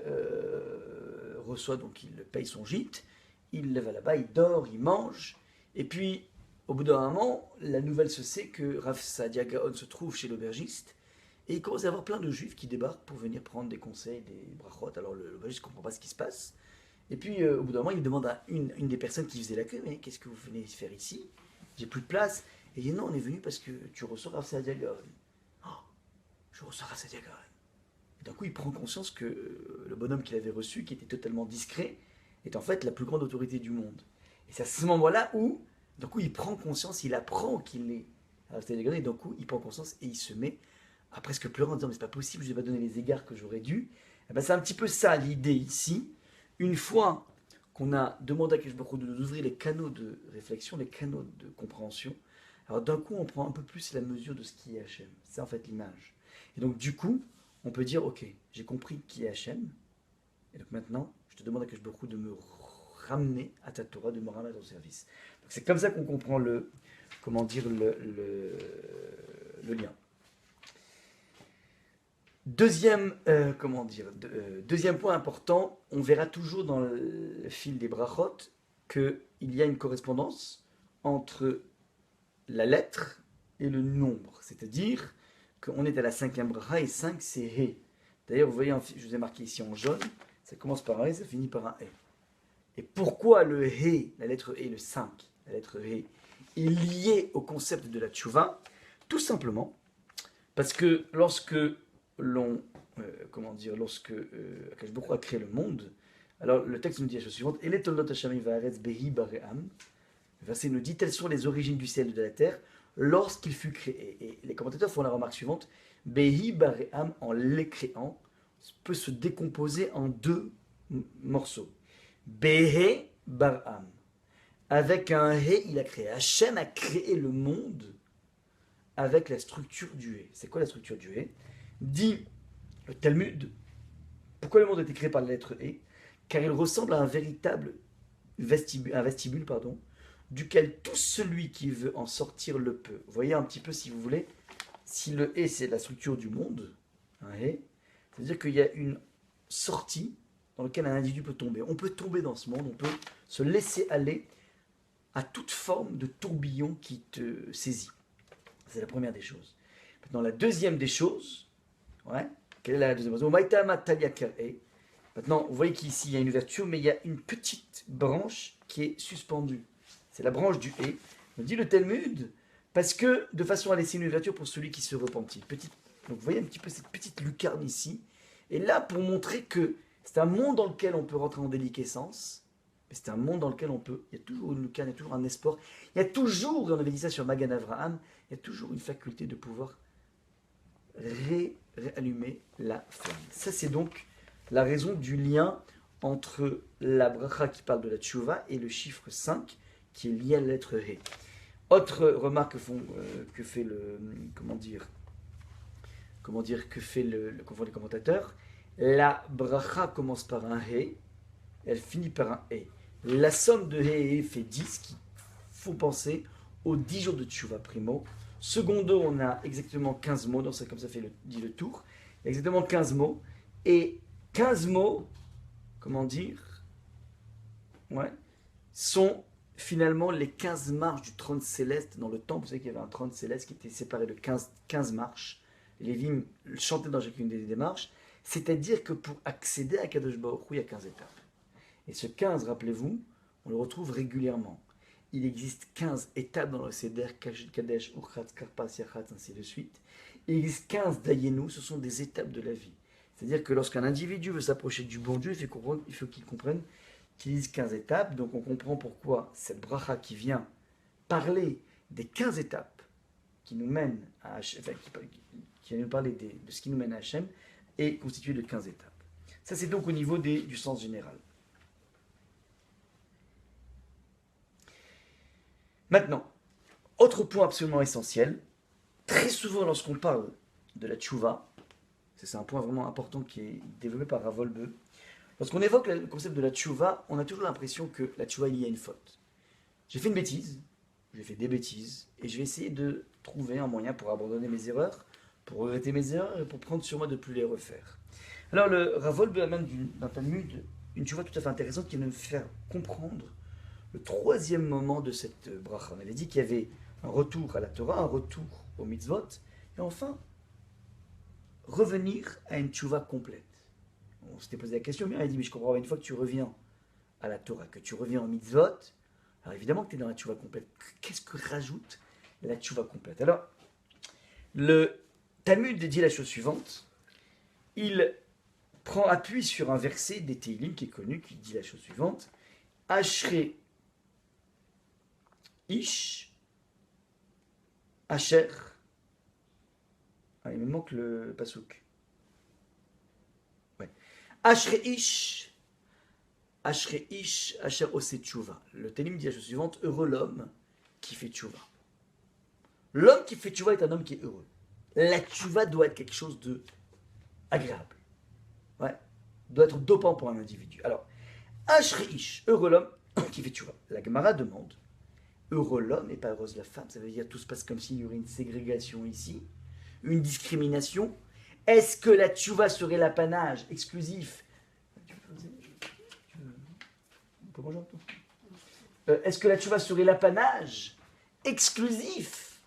reçoit, donc il paye son gîte, il va là-bas, il dort, il mange, et puis au bout d'un moment, la nouvelle se sait que Rav Saadia Gaon se trouve chez l'aubergiste, et il commence à y avoir plein de juifs qui débarquent pour venir prendre des conseils, des brachot. Alors l'aubergiste ne comprend pas ce qui se passe, et puis au bout d'un moment, il demande à une des personnes qui faisait l'accueil, mais qu'est-ce que vous venez faire ici? J'ai plus de place. Et il dit non, on est venu parce que tu reçois Rav Saadia Gaon. Oh, je reçois Rav Saadia Gaon. D'un coup, il prend conscience que le bonhomme qu'il avait reçu, qui était totalement discret, est en fait la plus grande autorité du monde. Et c'est à ce moment-là où, d'un coup, il prend conscience, il apprend qu'il est Rav Saadia Gaon, et d'un coup, il prend conscience et il se met à presque pleurer en disant mais c'est pas possible, je ne vais pas donner les égards que j'aurais dû. Et ben, c'est un petit peu ça l'idée ici. Une fois qu'on a demandé à Akadosh Baruch Hu de nous ouvrir les canaux de réflexion, les canaux de compréhension, alors d'un coup, on prend un peu plus la mesure de ce qui est Hachem. C'est en fait l'image. Et donc du coup, on peut dire, ok, j'ai compris qui est Hachem, et donc maintenant, je te demande à Akadosh Baruch Hu de me ramener à ta Torah, de me ramener à ton service. Donc c'est comme ça qu'on comprend le lien. Deuxième point important, on verra toujours dans le fil des brachot qu'il y a une correspondance entre la lettre et le nombre. C'est-à-dire qu'on est à la 5e bracha et 5 c'est He. D'ailleurs, vous voyez, je vous ai marqué ici en jaune, ça commence par un He, ça finit par un He. Et pourquoi le He, la lettre He, le 5, la lettre He, est lié au concept de la tchouva? Tout simplement parce que lorsque Akadosh Baruch Hu a créé le monde, alors le texte nous dit la chose suivante, El toldot Hashem va'aretz behi bare'am. Le verset nous dit, telles sont les origines du ciel et de la terre lorsqu'il fut créé. Et les commentateurs font la remarque suivante, behi bare'am, en les créant, peut se décomposer en deux morceaux. Behe bar'am. Avec un He, il a créé. Hachem a créé le monde avec la structure du He. C'est quoi la structure du He? Dit le Talmud, pourquoi le monde a été créé par la lettre E? Car il ressemble à un véritable vestibule, duquel tout celui qui veut en sortir le peut. Vous voyez un petit peu, si vous voulez, si le E c'est la structure du monde, un E, c'est-à-dire qu'il y a une sortie dans laquelle un individu peut tomber. On peut tomber dans ce monde, on peut se laisser aller à toute forme de tourbillon qui te saisit. C'est la première des choses. Maintenant, la deuxième des choses, quelle est la deuxième chose? Maintenant, vous voyez qu'ici, il y a une ouverture, mais il y a une petite branche qui est suspendue. C'est la branche du He. On dit le Talmud Parce que, de façon à laisser une ouverture pour celui qui se repentit. Donc vous voyez un petit peu cette petite lucarne ici. Et là, pour montrer que c'est un monde dans lequel on peut rentrer en déliquescence, mais c'est un monde dans lequel il y a toujours une lucarne, il y a toujours un espoir, il y a toujours, et on avait dit ça sur Magan Avraham, il y a toujours une faculté de pouvoir réallumer la flamme. Ça, c'est donc la raison du lien entre la bracha qui parle de la tchouva et le chiffre 5 qui est lié à la lettre He. Autre remarque que fait les commentateurs, la bracha commence par un He, elle finit par un He. La somme de He et He fait 10, qui faut penser aux 10 jours de tchouva primo. Secondo, on a exactement 15 mots, donc c'est comme ça dit le tour, exactement 15 mots, et 15 mots, sont finalement les 15 marches du trône céleste dans le temple. Vous savez qu'il y avait un trône céleste qui était séparé de 15 marches. Les Lévim chantaient dans chacune des marches. C'est-à-dire que pour accéder à Kadosh Baruch Hu, il y a 15 étapes. Et ce 15, rappelez-vous, on le retrouve régulièrement. Il existe 15 étapes dans le Seder, Kadesh, Urchatz, Karpas, Yachatz, ainsi de suite. Il existe 15 Dayenu, ce sont des étapes de la vie. C'est-à-dire que lorsqu'un individu veut s'approcher du bon Dieu, il faut qu'il comprenne qu'il existe 15 étapes. Donc on comprend pourquoi cette bracha qui vient parler des 15 étapes qui nous mènent à Hachem, qui vient nous parler de ce qui nous mène à Hachem, est constituée de 15 étapes. Ça, c'est donc au niveau du sens général. Maintenant, autre point absolument essentiel, très souvent lorsqu'on parle de la tchouva, c'est un point vraiment important qui est développé par Rav Wolbe, lorsqu'on évoque le concept de la tchouva, on a toujours l'impression que la tchouva, il y a une faute. J'ai fait une bêtise, j'ai fait des bêtises, et je vais essayer de trouver un moyen pour abandonner mes erreurs, pour regretter mes erreurs, et pour prendre sur moi de ne plus les refaire. Alors le Rav Wolbe amène d'un Talmud une tchouva tout à fait intéressante qui va nous faire comprendre le troisième moment de cette bracha. On avait dit qu'il y avait un retour à la Torah, un retour au mitzvot, et enfin, revenir à une tchouva complète. On s'était posé la question, mais il a dit, mais je comprends pas, une fois que tu reviens à la Torah, que tu reviens au mitzvot, alors évidemment que tu es dans la tchouva complète. Qu'est-ce que rajoute la tchouva complète? Alors, le Talmud dit la chose suivante, il prend appui sur un verset des Teilim qui est connu, qui dit la chose suivante, Ashrei Ish, Asher. Ah, il me manque le pasouk. Ouais. Ashrei Ish, Asher Ose Tchouva. Le Télim dit la chose suivante, heureux l'homme qui fait Tchouva. L'homme qui fait Tchouva est un homme qui est heureux. La Tchouva doit être quelque chose de agréable. Ouais. Doit être dopant pour un individu. Alors, Ashrei Ish, heureux l'homme qui fait Tchouva. La Gemara demande, heureux l'homme et pas heureuse la femme, ça veut dire tout se passe comme s'il y aurait une ségrégation ici, une discrimination. Est-ce que la tchouva serait l'apanage exclusif? Est-ce que la tchouva serait l'apanage exclusif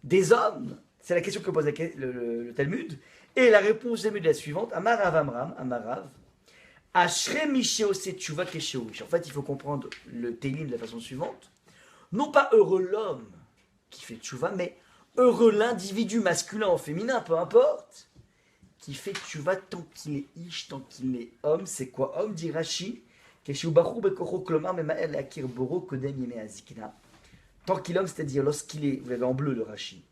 des hommes? C'est la question que pose le Talmud. Et la réponse du Talmud est la suivante. Amarav Amram, Amarav, Ashrei Mishéo se tchouva keshéo. En fait, il faut comprendre le Télim de la façon suivante. Non pas heureux l'homme qui fait tchouva, mais heureux l'individu masculin ou féminin, peu importe, qui fait tchouva tant qu'il est ish, tant qu'il est homme. C'est quoi homme, dit Rashi? Tant qu'il est homme, c'est-à-dire lorsqu'il est, vous l'avez en bleu le Rashi,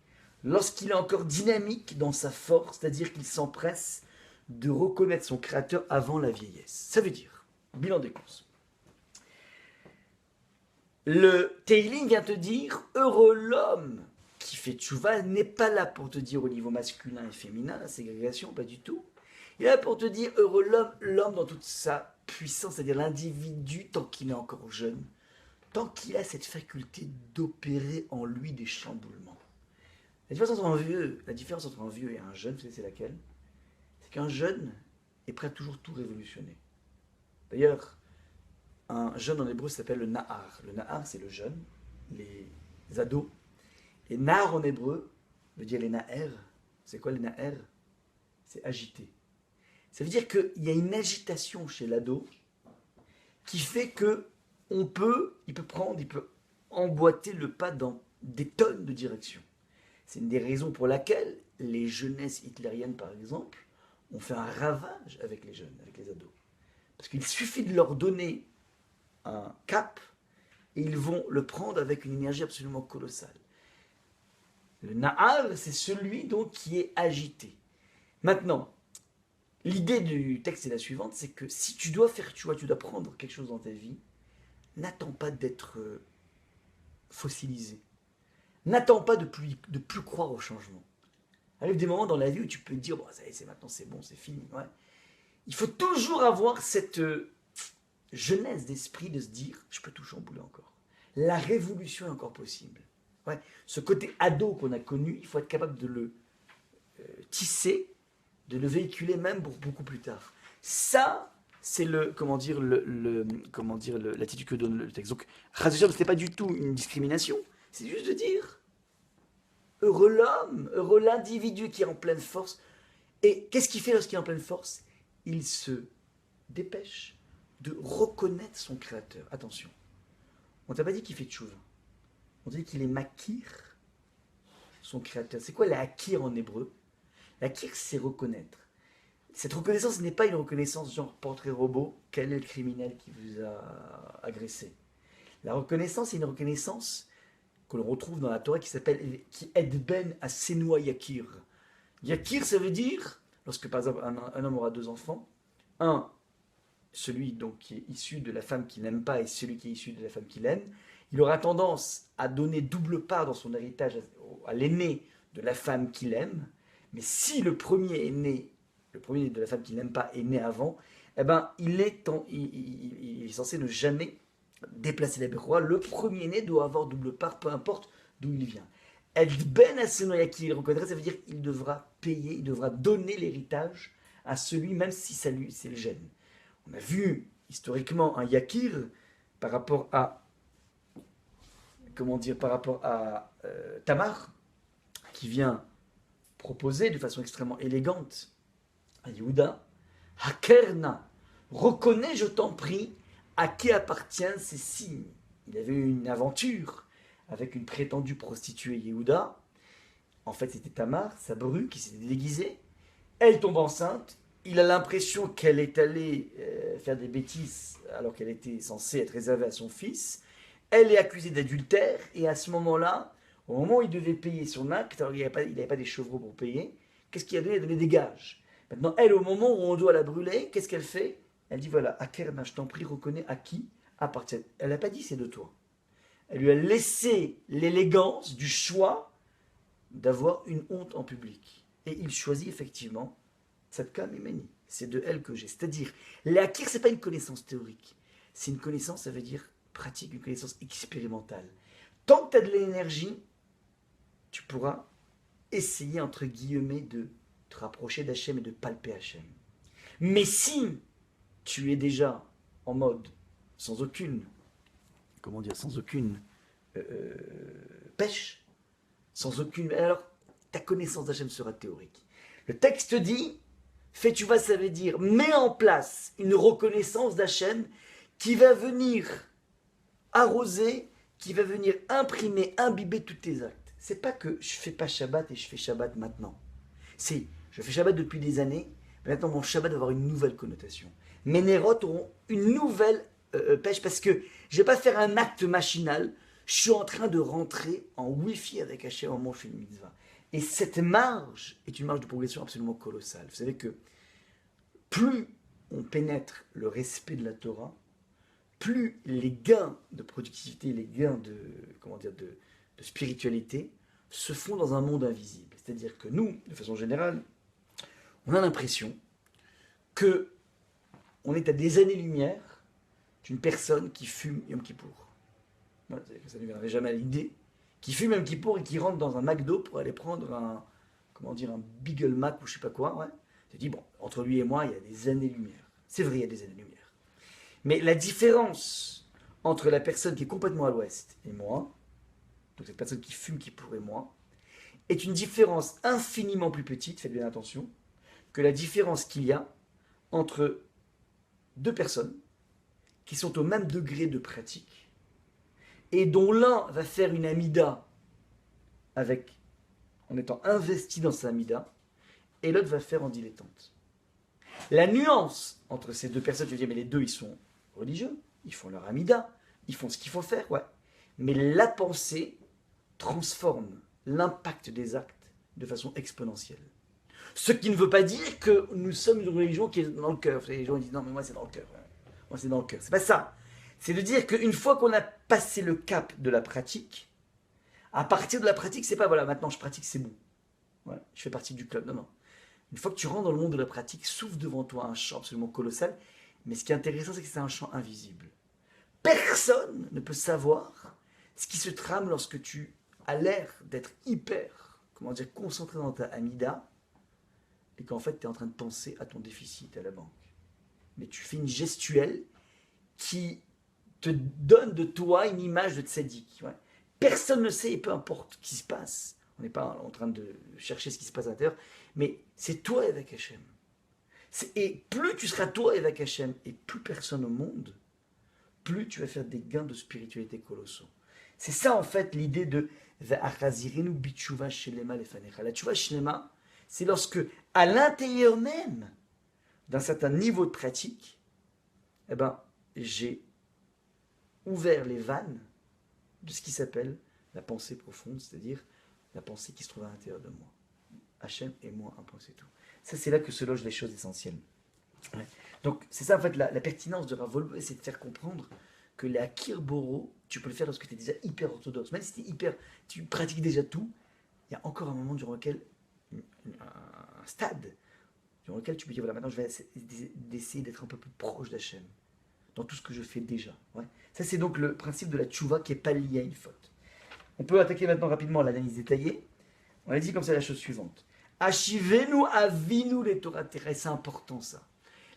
lorsqu'il est encore dynamique dans sa force, c'est-à-dire qu'il s'empresse de reconnaître son créateur avant la vieillesse. Ça veut dire, bilan des courses. Le Teilim vient te dire, heureux l'homme qui fait tchouva n'est pas là pour te dire au niveau masculin et féminin, la ségrégation, pas du tout. Il est là pour te dire, heureux l'homme dans toute sa puissance, c'est-à-dire l'individu tant qu'il est encore jeune, tant qu'il a cette faculté d'opérer en lui des chamboulements. La différence entre un vieux et un jeune, vous savez c'est laquelle? C'est qu'un jeune est prêt à toujours tout révolutionner. D'ailleurs, un jeune en hébreu s'appelle le Nahar. Le Nahar, c'est le jeune, les ados. Et Nahar en hébreu veut dire les Naher. C'est quoi les Naher? C'est agité. Ça veut dire qu'il y a une agitation chez l'ado qui fait que il peut emboîter le pas dans des tonnes de directions. C'est une des raisons pour laquelle les jeunesses hitlériennes, par exemple, ont fait un ravage avec les jeunes, avec les ados. Parce qu'il suffit de leur donner un cap et ils vont le prendre avec une énergie absolument colossale. Le Na'al, c'est celui donc qui est agité. Maintenant, l'idée du texte est la suivante, c'est que si tu dois faire, tu dois prendre quelque chose dans ta vie, n'attends pas d'être fossilisé. N'attends pas de plus croire au changement. Il arrive des moments dans la vie où tu peux te dire, bon, ça y est, c'est maintenant, c'est bon, c'est fini. Ouais. Il faut toujours avoir cette jeunesse d'esprit de se dire, je peux tout chambouler encore. La révolution est encore possible. Ouais. Ce côté ado qu'on a connu, il faut être capable de le tisser, de le véhiculer même pour beaucoup plus tard. Ça, c'est l'attitude que donne le texte. Donc, ce n'est pas du tout une discrimination, c'est juste de dire, heureux l'homme, heureux l'individu qui est en pleine force. Et qu'est-ce qu'il fait lorsqu'il est en pleine force? Il se dépêche de reconnaître son créateur. Attention, on t'a pas dit qu'il fait tchouva. On dit qu'il est makir, son créateur. C'est quoi la hakir en hébreu? La hakir, c'est reconnaître. Cette reconnaissance n'est pas une reconnaissance genre portrait robot, quel est le criminel qui vous a agressé. La reconnaissance, c'est une reconnaissance que l'on retrouve dans la Torah qui s'appelle qui aide ben à Senoua Yakir. Yakir, ça veut dire, lorsque par exemple un homme aura deux enfants, celui donc qui est issu de la femme qu'il n'aime pas et celui qui est issu de la femme qu'il aime, il aura tendance à donner double part dans son héritage à l'aîné de la femme qu'il aime, mais si le premier de la femme qu'il n'aime pas est né avant, eh ben, il est censé ne jamais déplacer la Béchoua. Le premier-né doit avoir double part, peu importe d'où il vient. El ben asenoyaki, il reconnaîtra, ça veut dire qu'il devra payer, il devra donner l'héritage à celui, même si ça lui, c'est le gène. On a vu historiquement un yakir par rapport à Tamar, qui vient proposer de façon extrêmement élégante à Yehuda, Hakerna, reconnais, je t'en prie, à qui appartiennent ces signes. Il avait eu une aventure avec une prétendue prostituée Yehuda. En fait, c'était Tamar, sa bru, qui s'était déguisée. Elle tombe enceinte. Il a l'impression qu'elle est allée faire des bêtises alors qu'elle était censée être réservée à son fils. Elle est accusée d'adultère et à ce moment-là, au moment où il devait payer son acte, alors il n'avait pas des chevreaux pour payer, qu'est-ce qu'il a donné? Il a donné des gages. Maintenant, elle, au moment où on doit la brûler, qu'est-ce qu'elle fait? Elle dit voilà, Akerna, je t'en prie, reconnais à qui appartient. Elle n'a pas dit c'est de toi. Elle lui a laissé l'élégance du choix d'avoir une honte en public. Et il choisit effectivement Tzadka Mimeni. C'est de elle que j'ai. C'est-à-dire, l'Akir, ce n'est pas une connaissance théorique. C'est une connaissance, ça veut dire pratique, une connaissance expérimentale. Tant que tu as de l'énergie, tu pourras essayer, entre guillemets, de te rapprocher d'Hachem et de palper Hachem. Mais si tu es déjà en mode sans aucune pêche, sans aucune... Alors, ta connaissance d'Hachem sera théorique. Le texte dit, fais tu vas, ça veut dire, mets en place une reconnaissance d'Hachem qui va venir arroser, qui va venir imprimer, imbiber tous tes actes. C'est pas que je fais pas Shabbat et je fais Shabbat maintenant. C'est, je fais Shabbat depuis des années, mais maintenant mon Shabbat va avoir une nouvelle connotation. Mes nérotes auront une nouvelle pêche parce que je vais pas faire un acte machinal, je suis en train de rentrer en Wi-Fi avec Hachem au moment où je fais une mitzvah. Et cette marge est une marge de progression absolument colossale. Vous savez que plus on pénètre le respect de la Torah, plus les gains de productivité, les gains de spiritualité se font dans un monde invisible. C'est-à-dire que nous, de façon générale, on a l'impression que on est à des années-lumière d'une personne qui fume Yom Kippour. Ça ne viendrait jamais à l'idée. Qui fume Yom Kippour et qui rentre dans un McDo pour aller prendre un Beagle Mac ou je sais pas quoi. Ouais. Tu dis, bon, entre lui et moi, il y a des années-lumière. C'est vrai, il y a des années-lumière. Mais la différence entre la personne qui est complètement à l'ouest et moi, donc cette personne qui fume Kippour et moi, est une différence infiniment plus petite, faites bien attention, que la différence qu'il y a entre deux personnes qui sont au même degré de pratique et dont l'un va faire une amida en étant investi dans sa Amida, et l'autre va faire en dilettante. La nuance entre ces deux personnes, tu veux dire, mais les deux, ils sont religieux, ils font leur Amida, ils font ce qu'il faut faire, ouais. Mais la pensée transforme l'impact des actes de façon exponentielle. Ce qui ne veut pas dire que nous sommes une religion qui est dans le cœur. Les gens disent non, mais moi c'est dans le cœur. Moi c'est dans le cœur. C'est pas ça. C'est de dire qu'une fois qu'on a passé le cap de la pratique, à partir de la pratique, c'est pas voilà, maintenant je pratique, c'est bon. Voilà, je fais partie du club. Non, non. Une fois que tu rentres dans le monde de la pratique, s'ouvre devant toi un champ absolument colossal. Mais ce qui est intéressant, c'est que c'est un champ invisible. Personne ne peut savoir ce qui se trame lorsque tu as l'air d'être hyper, concentré dans ta Amida, et qu'en fait, tu es en train de penser à ton déficit à la banque. Mais tu fais une gestuelle qui te donne de toi une image de tzaddik. Ouais. Personne ne sait, et peu importe ce qui se passe. On n'est pas en train de chercher ce qui se passe à l'intérieur, mais c'est toi avec Hachem. Et plus tu seras toi avec Hachem, et plus personne au monde, plus tu vas faire des gains de spiritualité colossaux. C'est ça en fait l'idée de la tchouva shlema, c'est lorsque à l'intérieur même d'un certain niveau de pratique, eh ben, j'ai ouvert les vannes de ce qui s'appelle la pensée profonde, c'est-à-dire la pensée qui se trouve à l'intérieur de moi. Hachem et moi, un point, c'est tout. Ça, c'est là que se logent les choses essentielles. Ouais. Donc, c'est ça, en fait, la pertinence de Rav Wolbe, c'est de faire comprendre que la Kirboro, tu peux le faire lorsque tu es déjà hyper orthodoxe. Même si tu pratiques déjà tout, il y a encore un moment durant lequel, un stade, durant lequel tu peux dire, voilà, maintenant je vais essayer d'être un peu plus proche d'Hachem, dans tout ce que je fais déjà. Ouais. Ça, c'est donc le principe de la tchouva qui n'est pas lié à une faute. On peut attaquer maintenant rapidement l'analyse détaillée. On a dit comme ça la chose suivante. Ashivenu avinu les Torah Terra, c'est important ça.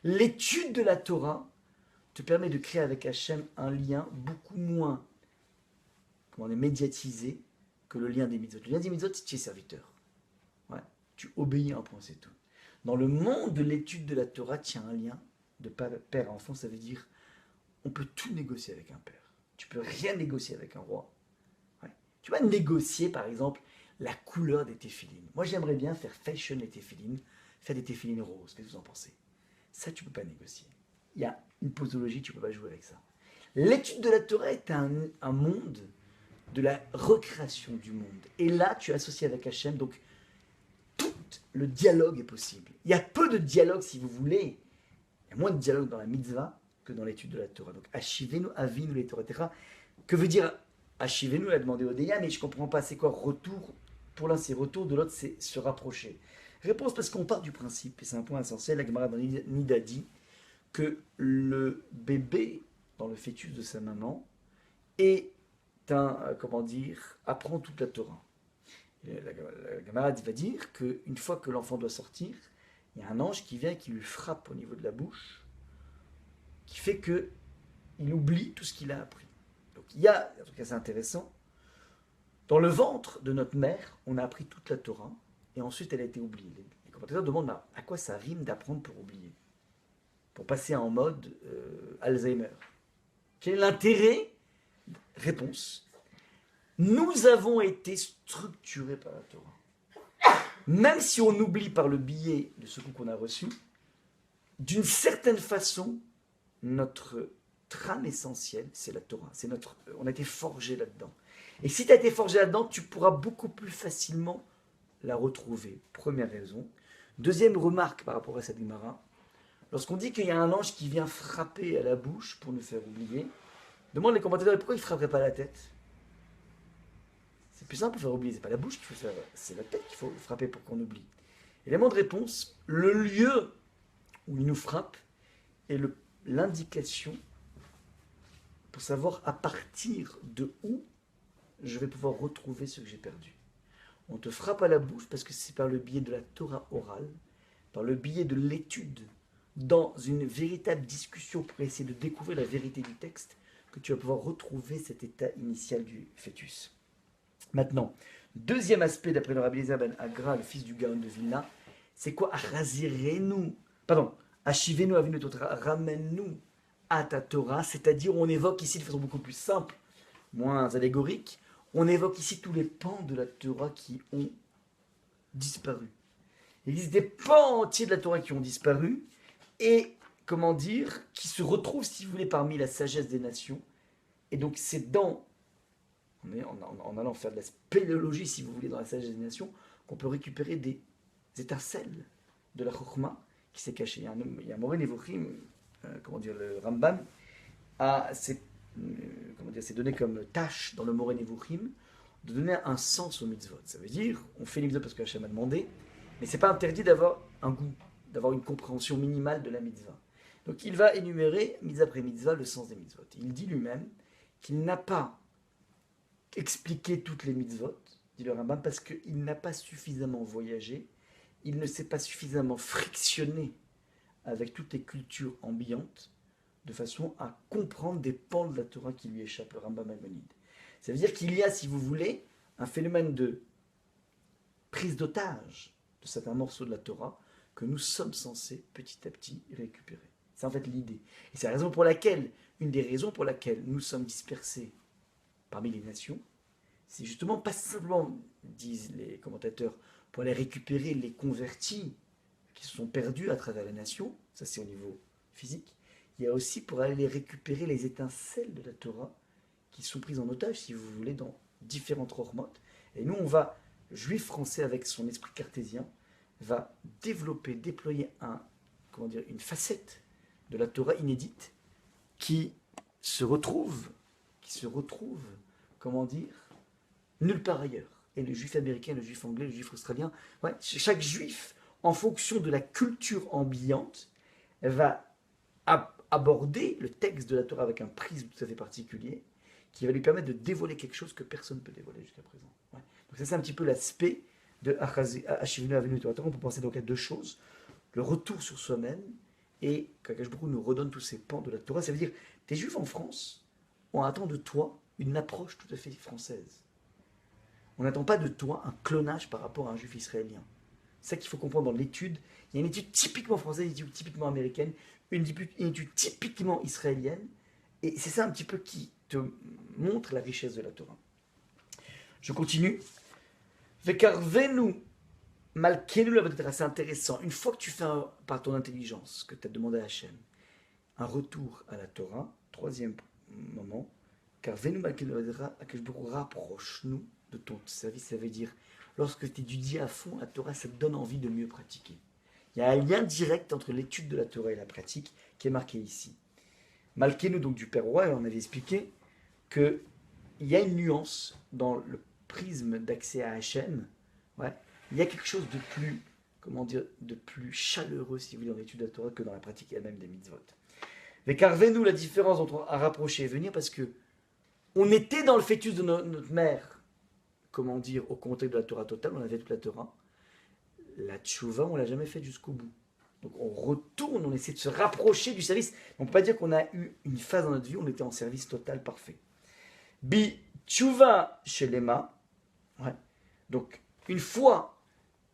L'étude de la Torah te permet de créer avec Hachem un lien beaucoup moins médiatisé que le lien des mitzvot. Le lien des mitzvot, c'est que tu es serviteur. Ouais. Tu obéis un point, c'est tout. Dans le monde de l'étude de la Torah, tu as un lien de père à enfant, ça veut dire on peut tout négocier avec un père. Tu peux rien négocier avec un roi. Ouais. Tu vas négocier, par exemple, la couleur des téphilines. Moi, j'aimerais bien faire fashion les téphilines, faire des téphilines roses. Qu'est-ce que vous en pensez? Ça, tu ne peux pas négocier. Il y a une posologie, tu ne peux pas jouer avec ça. L'étude de la Torah est un monde de la recréation du monde. Et là, tu es associé avec Hachem, donc tout le dialogue est possible. Il y a peu de dialogue, si vous voulez. Il y a moins de dialogue dans la mitzvah que dans l'étude de la Torah. Donc, Ashivenu avinu les Torah. Que veut dire Ashivenu? Elle a demandé Odéa, mais je ne comprends pas. C'est quoi retour? Pour l'un, c'est retour, de l'autre, c'est se rapprocher. Réponse parce qu'on part du principe, et c'est un point essentiel, la Gemara dans Nida dit que le bébé dans le fœtus de sa maman est apprend toute la Torah. La Gemara va dire qu'une fois que l'enfant doit sortir, il y a un ange qui vient et qui lui frappe au niveau de la bouche, qui fait qu'il oublie tout ce qu'il a appris. Donc il y a, en tout cas c'est intéressant, dans le ventre de notre mère, on a appris toute la Torah, et ensuite elle a été oubliée. Les commentateurs demandent à quoi ça rime d'apprendre pour oublier, pour passer en mode Alzheimer. Quel est l'intérêt? Réponse. Nous avons été structurés par la Torah. Même si on oublie par le biais de ce qu'on a reçu, d'une certaine façon, notre trame essentielle, c'est la Torah. On a été forgé là-dedans. Et si tu as été forgé là-dedans, tu pourras beaucoup plus facilement la retrouver. Première raison. Deuxième remarque par rapport à cette Gemara, lorsqu'on dit qu'il y a un ange qui vient frapper à la bouche pour nous faire oublier, demande les commentateurs pourquoi il ne frapperait pas la tête? C'est plus simple pour faire oublier, c'est pas la bouche qu'il faut faire, c'est la tête qu'il faut frapper pour qu'on oublie. Élément de réponse, le lieu où il nous frappe est l'indication pour savoir à partir de où je vais pouvoir retrouver ce que j'ai perdu. On te frappe à la bouche parce que c'est par le biais de la Torah orale, par le biais de l'étude, dans une véritable discussion pour essayer de découvrir la vérité du texte, que tu vas pouvoir retrouver cet état initial du fœtus. Maintenant, deuxième aspect d'après le Rabbi Eliezer ben Agra, le fils du Gaon de Vilna, c'est quoi? Ashivenu avinu Torah, ramène-nous à ta Torah, c'est-à-dire on évoque ici de façon beaucoup plus simple, moins allégorique, On évoque ici tous les pans de la Torah qui ont disparu. Il existe des pans entiers de la Torah qui ont disparu et, comment dire, qui se retrouvent, si vous voulez, parmi la sagesse des nations. Et donc c'est en allant faire de la spéléologie, si vous voulez, dans la sagesse des nations, qu'on peut récupérer des étincelles de la Chokhmah qui s'est cachée. Il y a un Moreh Nevuchim, le Rambam, s'est donné comme tâche dans le Moreh Nevuchim de donner un sens aux mitzvot. Ça veut dire, on fait les mitzvot parce que Hachem a demandé, mais c'est pas interdit d'avoir un goût, d'avoir une compréhension minimale de la mitzvah. Donc il va énumérer, mitzvah après mitzvah, le sens des mitzvot. Il dit lui-même qu'il n'a pas expliqué toutes les mitzvot, dit le Rambam, parce qu'il n'a pas suffisamment voyagé, il ne s'est pas suffisamment frictionné avec toutes les cultures ambiantes, de façon à comprendre des pans de la Torah qui lui échappent, le Rambam Maïmonide. Ça veut dire qu'il y a, si vous voulez, un phénomène de prise d'otage de certains morceaux de la Torah que nous sommes censés petit à petit récupérer. C'est en fait l'idée. Et c'est une des raisons pour laquelle nous sommes dispersés parmi les nations, c'est justement pas simplement, disent les commentateurs, pour aller récupérer les convertis qui se sont perdus à travers les nations, ça c'est au niveau physique, il y a aussi pour aller récupérer les étincelles de la Torah qui sont prises en otage, si vous voulez, dans différentes rochmotes. Et nous, juif français avec son esprit cartésien, va déployer une facette de la Torah inédite qui se retrouve, nulle part ailleurs. Et le juif américain, le juif anglais, le juif australien, chaque juif, en fonction de la culture ambiante, va aborder le texte de la Torah avec un prisme tout à fait particulier, qui va lui permettre de dévoiler quelque chose que personne ne peut dévoiler jusqu'à présent. Donc ça, c'est un petit peu l'aspect de Hashivnu Avinu Torah. On peut penser donc à deux choses: le retour sur soi-même et qu'Akadosh Baruch Hu nous redonne tous ces pans de la Torah. Ça veut dire, tes juifs en France, on attend de toi une approche tout à fait française. On n'attend pas de toi un clonage par rapport à un juif israélien. C'est ça qu'il faut comprendre dans l'étude. Il y a une étude typiquement française, une étude typiquement américaine, une étude typiquement israélienne. Et c'est ça un petit peu qui te montre la richesse de la Torah. Je continue. Vekarvenu malkenu la Torah. C'est intéressant. Une fois que tu fais par ton intelligence, que tu as demandé à Hachem, un retour à la Torah, troisième moment, Karvenu malkenu la Torah, rapproche-nous de ton service. Ça veut dire, lorsque tu étudies à fond la Torah, ça te donne envie de mieux pratiquer. Il y a un lien direct entre l'étude de la Torah et la pratique qui est marqué ici. Malkenu, donc du Père Roi, on avait expliqué qu'il y a une nuance dans le prisme d'accès à Hachem. Il y a quelque chose de plus chaleureux, si vous voulez, dans l'étude de la Torah que dans la pratique elle-même des mitzvot. Mais carvez-nous la différence entre à rapprocher et venir, parce que on était dans le fœtus de notre mère, au contexte de la Torah totale, on avait toute la Torah. La tchouva, on ne l'a jamais fait jusqu'au bout. Donc on retourne, on essaie de se rapprocher du service. On ne peut pas dire qu'on a eu une phase dans notre vie où on était en service total parfait. Bi tchouva shelema. Donc une fois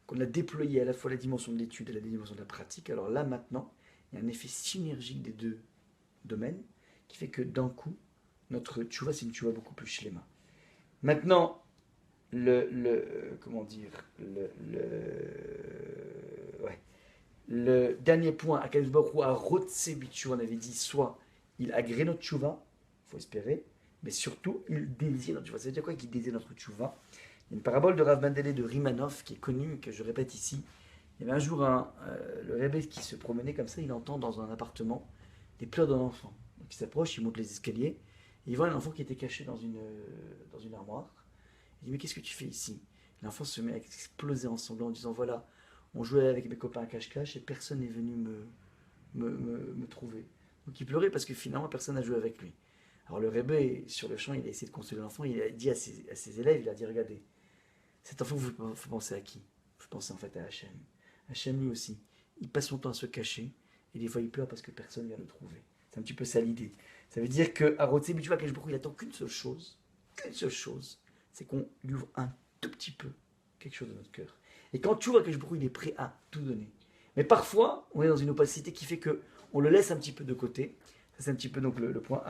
qu'on a déployé à la fois la dimension de l'étude et la dimension de la pratique, alors là maintenant, il y a un effet synergique des deux domaines qui fait que d'un coup, notre tchouva, c'est une tchouva beaucoup plus shelema. Maintenant, le dernier point, Akadosh Baruch Hu a rotse bitchouva, on avait dit, soit il agrée notre tchouva, il faut espérer, mais surtout il désire notre tchouva. Ça veut dire quoi qu'il désire notre tchouva? Il y a une parabole de Rav Mandele de Rimanov qui est connue, que je répète ici. Il y avait un jour le Rebbe qui se promenait comme ça, il entend dans un appartement les pleurs d'un enfant. Donc il s'approche, il monte les escaliers, et il voit un enfant qui était caché dans une armoire. Il dit, mais qu'est-ce que tu fais ici? L'enfant se met à exploser en sanglots en disant, voilà, on jouait avec mes copains à cache-cache et personne n'est venu me trouver. Donc il pleurait parce que finalement personne n'a joué avec lui. Alors le Rebbe, sur le champ, il a essayé de consoler l'enfant, il a dit à ses élèves, il a dit, regardez, cet enfant, vous pensez à qui? Vous pensez en fait à Hachem. Hachem lui aussi, il passe son temps à se cacher et des fois il pleure parce que personne ne vient le trouver. C'est un petit peu ça l'idée. Ça veut dire qu'à Rotsé, tu vois, il attend qu'une seule chose, c'est qu'on lui ouvre un tout petit peu quelque chose de notre cœur. Et quand tu vois que il est prêt à tout donner. Mais parfois, on est dans une opacité qui fait qu'on le laisse un petit peu de côté. Ça, c'est un petit peu donc le point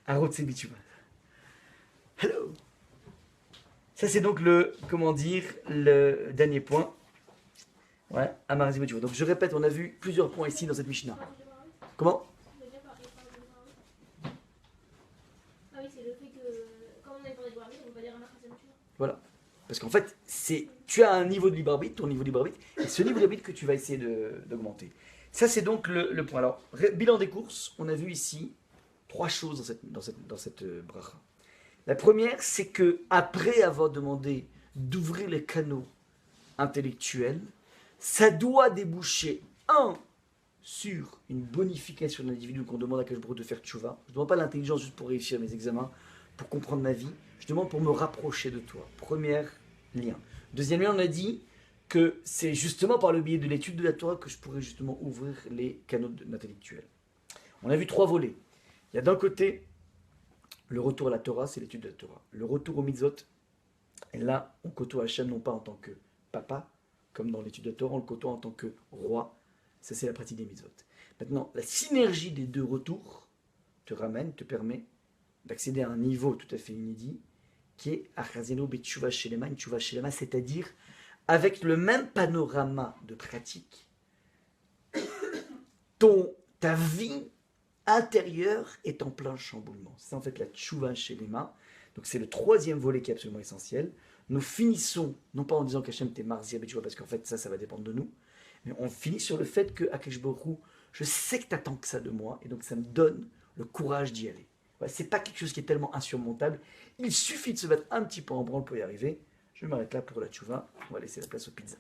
à Rotsé Bituba. Hello. Ça, c'est donc le dernier point. Ouais, Amar Zimot Tshuva. Donc, je répète, on a vu plusieurs points ici dans cette Mishnah. Comment? Ah oui, c'est le fait que, quand on avait parlé de Barbie, on va dire un marquisme. Voilà. Parce qu'en fait, tu as un niveau de libre arbitre, ton niveau de libre arbitre, et ce niveau de libre arbitre que tu vas essayer d'augmenter. Ça, c'est donc le point. Alors, bilan des courses, on a vu ici 3 choses dans cette bracha. La première, c'est que après avoir demandé d'ouvrir les canaux intellectuels, ça doit déboucher, sur une bonification de l'individu qu'on demande à Kajbro de faire tchouva. Je ne demande pas l'intelligence juste pour réussir mes examens, pour comprendre ma vie. Je demande pour me rapprocher de toi. Premier lien. Deuxième lien, on a dit que c'est justement par le biais de l'étude de la Torah que je pourrais justement ouvrir les canaux intellectuels. On a vu 3 volets. Il y a d'un côté le retour à la Torah, c'est l'étude de la Torah. Le retour au mitzvot, et là, on côtoie Hachem non pas en tant que papa, comme dans l'étude de la Torah, on le côtoie en tant que roi. Ça, c'est la pratique des mitzvot. Maintenant, la synergie des 2 retours te permet d'accéder à un niveau tout à fait inédit, qui est Achazeno Betchuva Shelema, une Tchuva Shelema, c'est-à-dire avec le même panorama de pratique, ta vie intérieure est en plein chamboulement. C'est en fait la Tchuva Shelema. Donc c'est le 3e volet qui est absolument essentiel. Nous finissons, non pas en disant qu'Hachem t'es marzia Betchuva, parce qu'en fait ça va dépendre de nous, mais on finit sur le fait que Akash Baruch Hu, je sais que tu attends que ça de moi, et donc ça me donne le courage d'y aller. Voilà, c'est pas quelque chose qui est tellement insurmontable. Il suffit de se mettre un petit peu en branle pour y arriver. Je m'arrête là pour la tchouva. On va laisser la place aux pizzas.